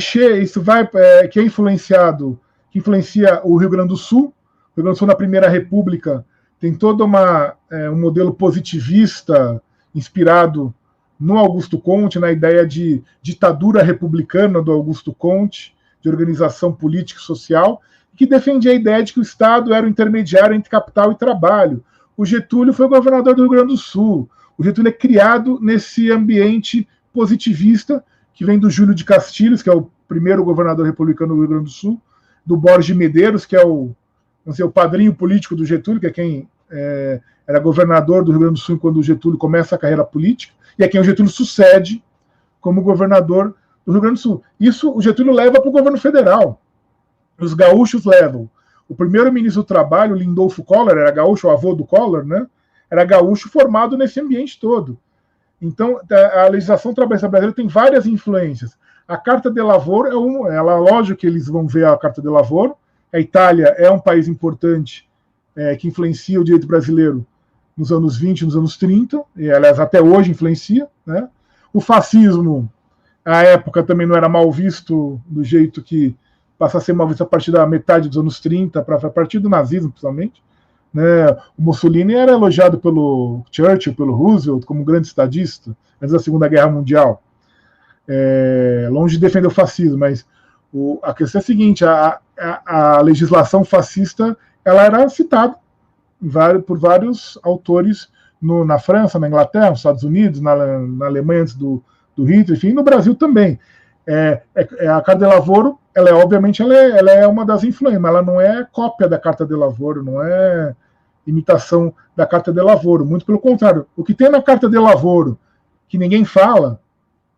influencia o Rio Grande do Sul. O Rio Grande do Sul, na Primeira República, tem todo um modelo positivista inspirado no Augusto Conte, na ideia de ditadura republicana do Augusto Conte, de organização política e social, que defendia a ideia de que o Estado era o intermediário entre capital e trabalho. O Getúlio foi governador do Rio Grande do Sul. O Getúlio é criado nesse ambiente positivista, que vem do Júlio de Castilhos, que é o primeiro governador republicano do Rio Grande do Sul, do Borges Medeiros, que é o padrinho político do Getúlio, que é quem era governador do Rio Grande do Sul quando o Getúlio começa a carreira política, e é quem o Getúlio sucede como governador do Rio Grande do Sul. Isso o Getúlio leva para o governo federal. Os gaúchos levam. O primeiro ministro do Trabalho, Lindolfo Collor, era gaúcho, o avô do Collor, né? Era gaúcho formado nesse ambiente todo. Então, a legislação trabalhista brasileira tem várias influências. A Carta de Lavoro lógico que eles vão ver a Carta de Lavoro. A Itália é um país importante que influencia o direito brasileiro nos anos 20, nos anos 30, e aliás até hoje influencia, né? O fascismo, à época, também não era mal visto do jeito que passa a ser mal visto a partir da metade dos anos 30, a partir do nazismo, principalmente, Né? O Mussolini era elogiado pelo Churchill, pelo Roosevelt, como um grande estadista, antes da Segunda Guerra Mundial. Longe de defender o fascismo, mas a questão é a seguinte, a legislação fascista ela era citada por vários autores na França, na Inglaterra, nos Estados Unidos, na Alemanha antes do Hitler, enfim, no Brasil também. A Carta de Lavoro, obviamente, ela é uma das influências, mas ela não é cópia da Carta de Lavoro, não é imitação da Carta de Lavoro, muito pelo contrário. O que tem na Carta de Lavoro, que ninguém fala,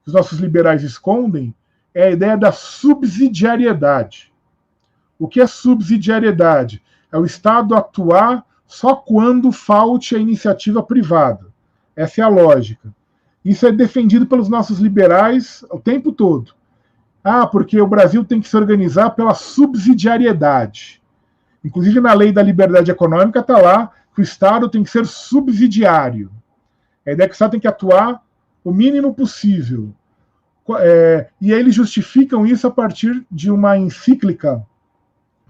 que os nossos liberais escondem, é a ideia da subsidiariedade. O que é subsidiariedade? É o Estado atuar só quando falte a iniciativa privada. Essa é a lógica. Isso é defendido pelos nossos liberais o tempo todo. Porque o Brasil tem que se organizar pela subsidiariedade. Inclusive, na lei da liberdade econômica está lá que o Estado tem que ser subsidiário. A ideia é que o Estado tem que atuar o mínimo possível. E aí eles justificam isso a partir de uma encíclica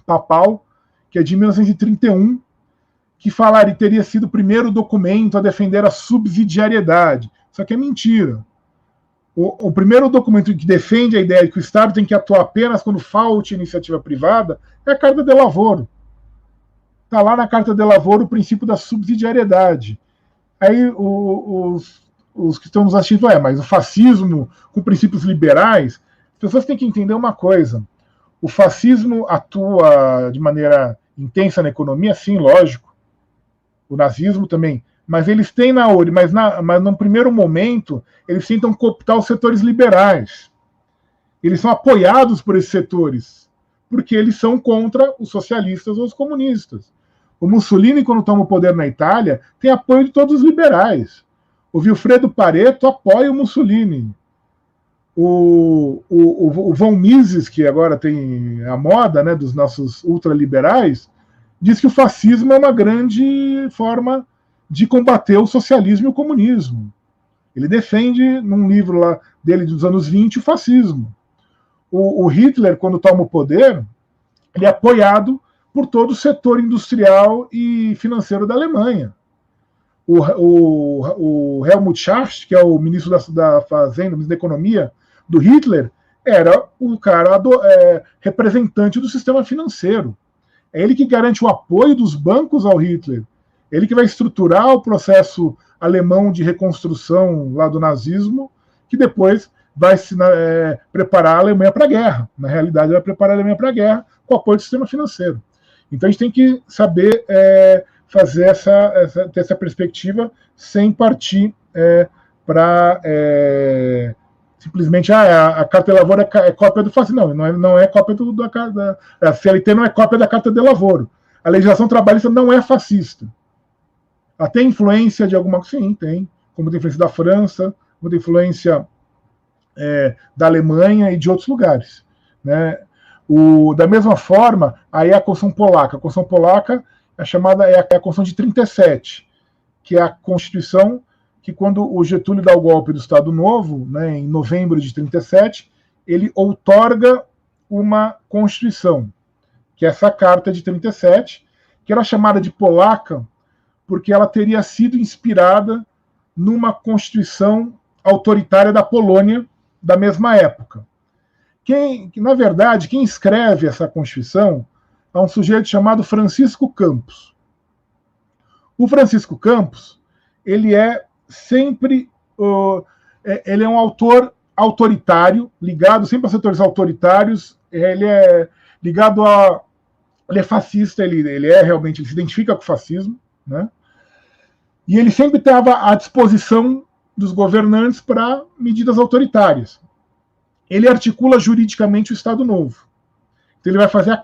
papal, que é de 1931, que falaria teria sido o primeiro documento a defender a subsidiariedade. Só que é mentira. O primeiro documento que defende a ideia de que o Estado tem que atuar apenas quando falte iniciativa privada é a Carta de Lavoro. Está lá na Carta de Lavoro o princípio da subsidiariedade. Aí os que estão nos assistindo, mas o fascismo com princípios liberais, as pessoas têm que entender uma coisa. O fascismo atua de maneira intensa na economia, sim, lógico. O nazismo também. Mas eles têm mas no primeiro momento, eles tentam cooptar os setores liberais. Eles são apoiados por esses setores, porque eles são contra os socialistas ou os comunistas. O Mussolini, quando toma o poder na Itália, tem apoio de todos os liberais. O Vilfredo Pareto apoia o Mussolini. O von Mises, que agora tem a moda, né, dos nossos ultraliberais, diz que o fascismo é uma grande forma de combater o socialismo e o comunismo. Ele defende, num livro lá dele dos anos 20, o fascismo. O Hitler, quando toma o poder, ele é apoiado por todo o setor industrial e financeiro da Alemanha. O Helmut Schacht, que é o ministro da Fazenda, ministro da Economia do Hitler, era o cara representante do sistema financeiro. É ele que garante o apoio dos bancos ao Hitler. Ele que vai estruturar o processo alemão de reconstrução lá do nazismo, que depois vai preparar a Alemanha para a guerra. Na realidade, vai preparar a Alemanha para a guerra com o apoio do sistema financeiro. Então, a gente tem que saber fazer ter essa perspectiva sem partir para simplesmente a Carta de Lavoro é cópia do fascismo. Não é cópia a CLT não é cópia da Carta de Lavoro. A legislação trabalhista não é fascista. Ela tem influência de alguma coisa? Sim, tem. Como tem influência da França, como tem influência da Alemanha e de outros lugares. Né? Da mesma forma, aí a Constituição Polaca. A Constituição Polaca a Constituição de 37, que é a Constituição que, quando o Getúlio dá o golpe do Estado Novo, né, em novembro de 37, ele outorga uma Constituição, que é essa Carta de 37, que era chamada de polaca porque ela teria sido inspirada numa Constituição autoritária da Polônia da mesma época. Na verdade, quem escreve essa Constituição é um sujeito chamado Francisco Campos. O Francisco Campos, ele é sempre ele é um autor autoritário, ligado sempre a setores autoritários, ele é ligado ele é fascista, ele se identifica com o fascismo, né? E ele sempre estava à disposição dos governantes para medidas autoritárias. Ele articula juridicamente o Estado Novo. Então ele vai dar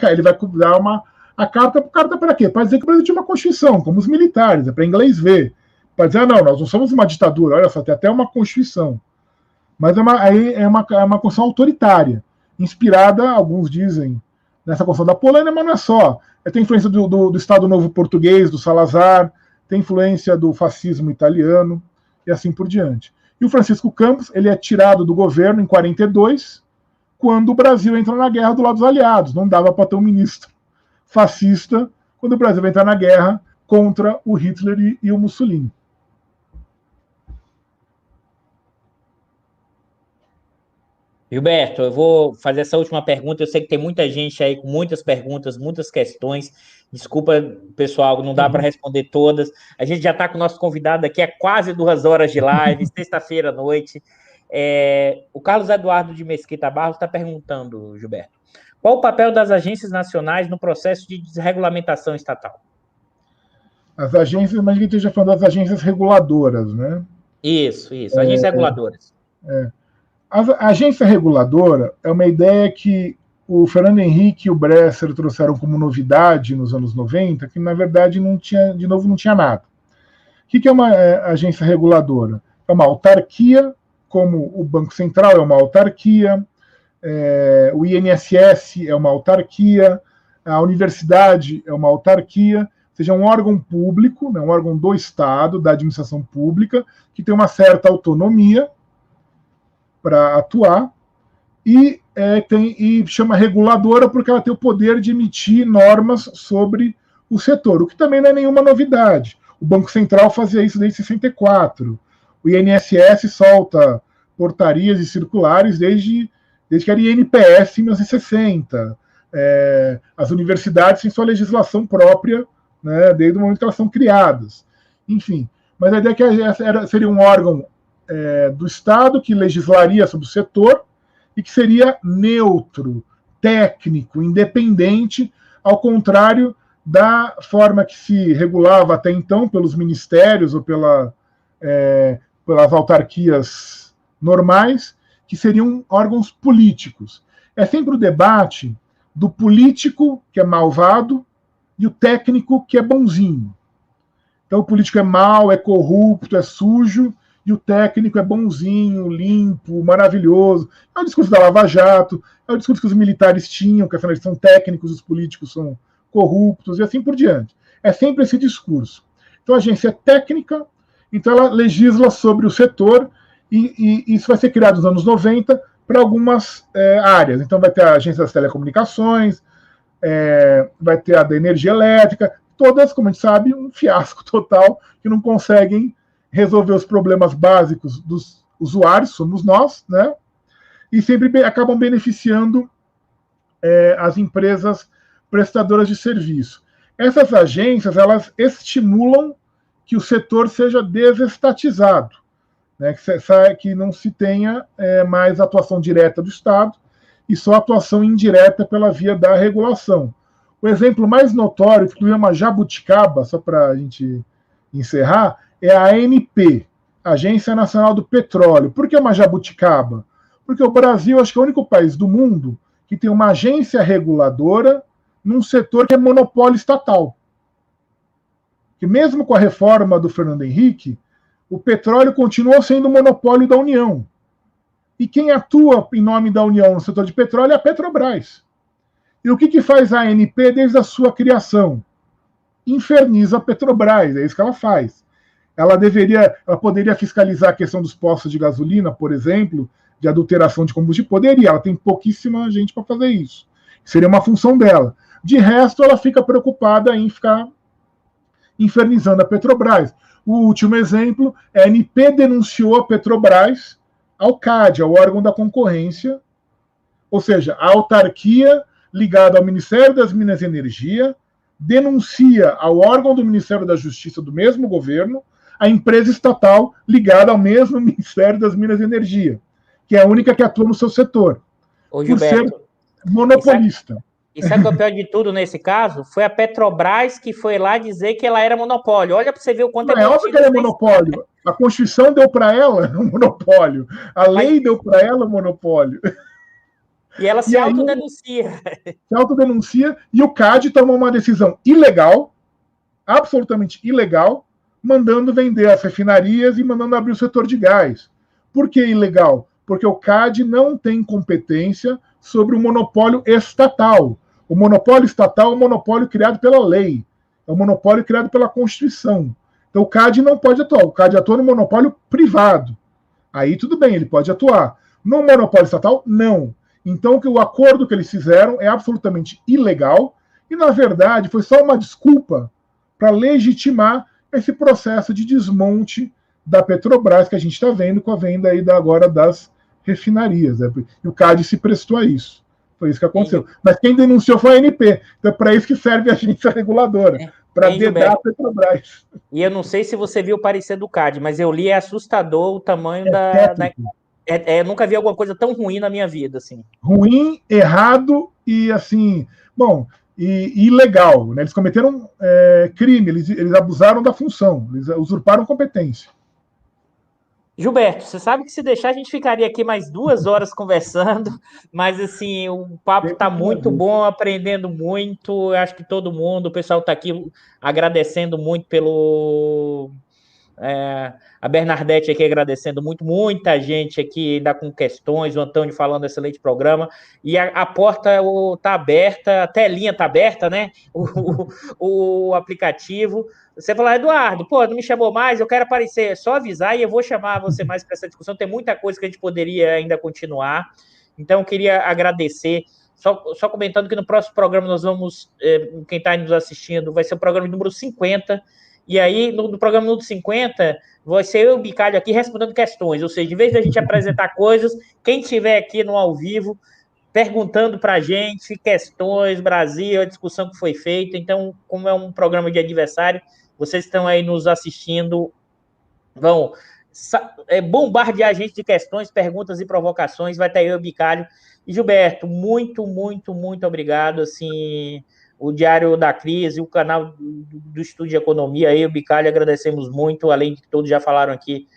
a carta para quê? Para dizer que o Brasil tinha uma Constituição, como os militares, para inglês ver. Para dizer, não, nós não somos uma ditadura, olha só, tem até uma Constituição. Mas é uma Constituição autoritária, inspirada, alguns dizem, nessa Constituição da Polônia, mas não é só. Tem influência do Estado Novo português, do Salazar, tem influência do fascismo italiano, e assim por diante. E o Francisco Campos, ele é tirado do governo em 42, quando o Brasil entra na guerra do lado dos aliados. Não dava para ter um ministro fascista quando o Brasil vai entrar na guerra contra o Hitler e o Mussolini. Gilberto, eu vou fazer essa última pergunta. Eu sei que tem muita gente aí com muitas perguntas, muitas questões. Desculpa, pessoal, não dá para responder todas. A gente já está com o nosso convidado aqui há quase 2 horas de live, sexta-feira à noite. O Carlos Eduardo de Mesquita Barros está perguntando, Gilberto, qual o papel das agências nacionais no processo de desregulamentação estatal? As agências, mas a gente esteja falando das agências reguladoras, né? Isso, agências reguladoras. A agência reguladora é uma ideia que o Fernando Henrique e o Bresser trouxeram como novidade nos anos 90, que na verdade não tinha nada. O que é uma agência reguladora? É uma autarquia, como o Banco Central é uma autarquia, o INSS é uma autarquia, a universidade é uma autarquia, ou seja, um órgão público, né, um órgão do Estado, da administração pública, que tem uma certa autonomia para atuar, e chama reguladora porque ela tem o poder de emitir normas sobre o setor, o que também não é nenhuma novidade. O Banco Central fazia isso desde 64. O INSS solta portarias e circulares desde que era INPS em 1960. As universidades têm sua legislação própria, né, desde o momento que elas são criadas. Enfim, mas a ideia é que seria um órgão do Estado que legislaria sobre o setor e que seria neutro, técnico, independente, ao contrário da forma que se regulava até então pelos ministérios ou pelas autarquias normais, que seriam órgãos políticos. É sempre o debate do político, que é malvado, e o técnico, que é bonzinho. Então o político é mau, é corrupto, é sujo, e o técnico é bonzinho, limpo, maravilhoso. É o discurso da Lava Jato, é o discurso que os militares tinham, que afinal eles são técnicos, os políticos são corruptos, e assim por diante. É sempre esse discurso. Então a agência é técnica, então ela legisla sobre o setor, e isso vai ser criado nos anos 90 para algumas áreas. Então vai ter a agência das telecomunicações, vai ter a da energia elétrica, todas, como a gente sabe, um fiasco total, que não conseguem resolver os problemas básicos dos usuários, somos nós, né? E sempre acabam beneficiando as empresas prestadoras de serviço. Essas agências, elas estimulam que o setor seja desestatizado, né? Que não se tenha mais atuação direta do Estado e só atuação indireta pela via da regulação. O exemplo mais notório, que inclusive é uma jabuticaba, só para a gente encerrar, é a ANP, Agência Nacional do Petróleo. Por que uma jabuticaba? Porque o Brasil, acho que é o único país do mundo que tem uma agência reguladora num setor que é monopólio estatal. Que mesmo com a reforma do Fernando Henrique, o petróleo continua sendo monopólio da União. E quem atua em nome da União no setor de petróleo é a Petrobras. E o que faz a ANP desde a sua criação? Inferniza a Petrobras, é isso que ela faz. Ela poderia fiscalizar a questão dos postos de gasolina, por exemplo, de adulteração de combustível, poderia, ela tem pouquíssima gente para fazer isso. Seria uma função dela. De resto, ela fica preocupada em ficar infernizando a Petrobras. O último exemplo, a ANP denunciou a Petrobras ao CAD, ao órgão da concorrência, ou seja, a autarquia ligada ao Ministério das Minas e Energia denuncia ao órgão do Ministério da Justiça do mesmo governo a empresa estatal ligada ao mesmo Ministério das Minas e Energia, que é a única que atua no seu setor, por ser monopolista. E sabe o que é o pior de tudo nesse caso? Foi a Petrobras que foi lá dizer que ela era monopólio. Olha para você ver o quanto é óbvio que ela é monopólio. A Constituição deu para ela um monopólio. A lei deu para ela um monopólio. E ela se autodenuncia. Se autodenuncia e o CAD tomou uma decisão ilegal, absolutamente ilegal, mandando vender as refinarias e mandando abrir o setor de gás. Por que ilegal? Porque o CAD não tem competência sobre o monopólio estatal. O monopólio estatal é um monopólio criado pela lei. É um monopólio criado pela Constituição. Então o CAD não pode atuar. O CAD atua no monopólio privado. Aí tudo bem, ele pode atuar. No monopólio estatal, não. Então o acordo que eles fizeram é absolutamente ilegal e, na verdade, foi só uma desculpa para legitimar esse processo de desmonte da Petrobras que a gente está vendo com a venda aí agora das refinarias. Né? E o CAD se prestou a isso. Foi isso que aconteceu. Mas quem denunciou foi a ANP. Então é para isso que serve a agência reguladora, para dedar a Petrobras. E eu não sei se você viu o parecer do CAD, mas eu li, é assustador o tamanho nunca vi alguma coisa tão ruim na minha vida, assim. Ruim, errado e, assim, bom, e ilegal. Né? Eles cometeram crime, eles abusaram da função, eles usurparam competência. Gilberto, você sabe que se deixar a gente ficaria aqui mais 2 horas conversando, mas assim, o papo está muito bom, aprendendo muito, acho que todo mundo, o pessoal está aqui agradecendo muito pelo... a Bernadette aqui agradecendo muito, muita gente aqui ainda com questões, o Antônio falando excelente programa, e a porta está aberta, a telinha está aberta, né? O aplicativo. Você falou, Eduardo, pô, não me chamou mais, eu quero aparecer, é só avisar e eu vou chamar você mais para essa discussão, tem muita coisa que a gente poderia ainda continuar, então eu queria agradecer, só comentando que no próximo programa nós vamos, quem está nos assistindo, vai ser o programa número 50, e aí no programa número 50 vai ser eu e o Bicalho aqui respondendo questões, ou seja, em vez de a gente apresentar coisas, quem estiver aqui no ao vivo, perguntando para a gente questões, Brasil, a discussão que foi feita, então como é um programa de aniversário, vocês estão aí nos assistindo, vão bombardear a gente de questões, perguntas e provocações, vai estar eu e o Bicalho. E Gilberto, muito, muito, muito obrigado, assim, o Diário da Crise, o canal do Estúdio de Economia, eu e o Bicalho agradecemos muito, além de que todos já falaram aqui,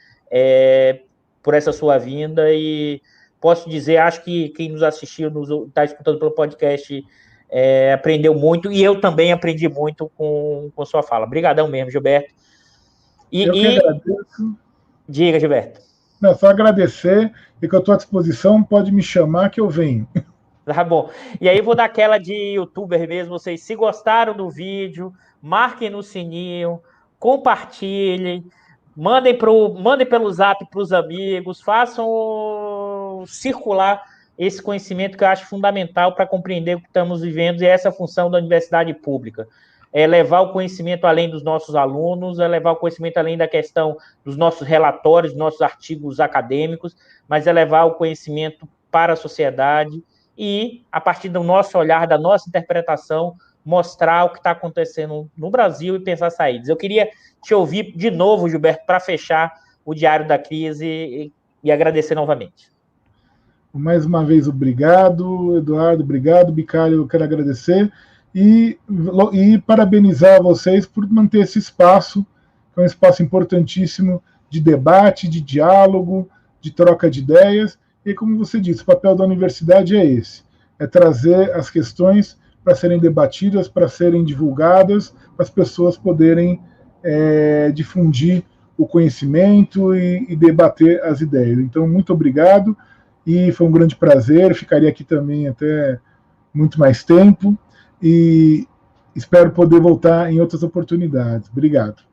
por essa sua vinda, e posso dizer, acho que quem nos assistiu, está escutando pelo podcast, aprendeu muito, e eu também aprendi muito com sua fala. Obrigadão mesmo, Gilberto. Eu que agradeço. Diga, Gilberto. Não, só agradecer, e que eu estou à disposição, pode me chamar que eu venho. Tá bom. E aí vou dar aquela de youtuber mesmo, vocês, se gostaram do vídeo, marquem no sininho, compartilhem, mandem pelo zap para os amigos, façam circular esse conhecimento que eu acho fundamental para compreender o que estamos vivendo, e essa função da universidade pública. É levar o conhecimento além dos nossos alunos, é levar o conhecimento além da questão dos nossos relatórios, dos nossos artigos acadêmicos, mas é levar o conhecimento para a sociedade e, a partir do nosso olhar, da nossa interpretação, mostrar o que está acontecendo no Brasil e pensar saídas. Eu queria te ouvir de novo, Gilberto, para fechar o Diário da Crise e agradecer novamente. Mais uma vez, obrigado, Eduardo, obrigado, Bicalho, eu quero agradecer e parabenizar vocês por manter esse espaço, que é um espaço importantíssimo de debate, de diálogo, de troca de ideias, e como você disse, o papel da universidade é esse, é trazer as questões para serem debatidas, para serem divulgadas, para as pessoas poderem difundir o conhecimento e debater as ideias. Então, muito obrigado, e foi um grande prazer, ficaria aqui também até muito mais tempo, e espero poder voltar em outras oportunidades. Obrigado.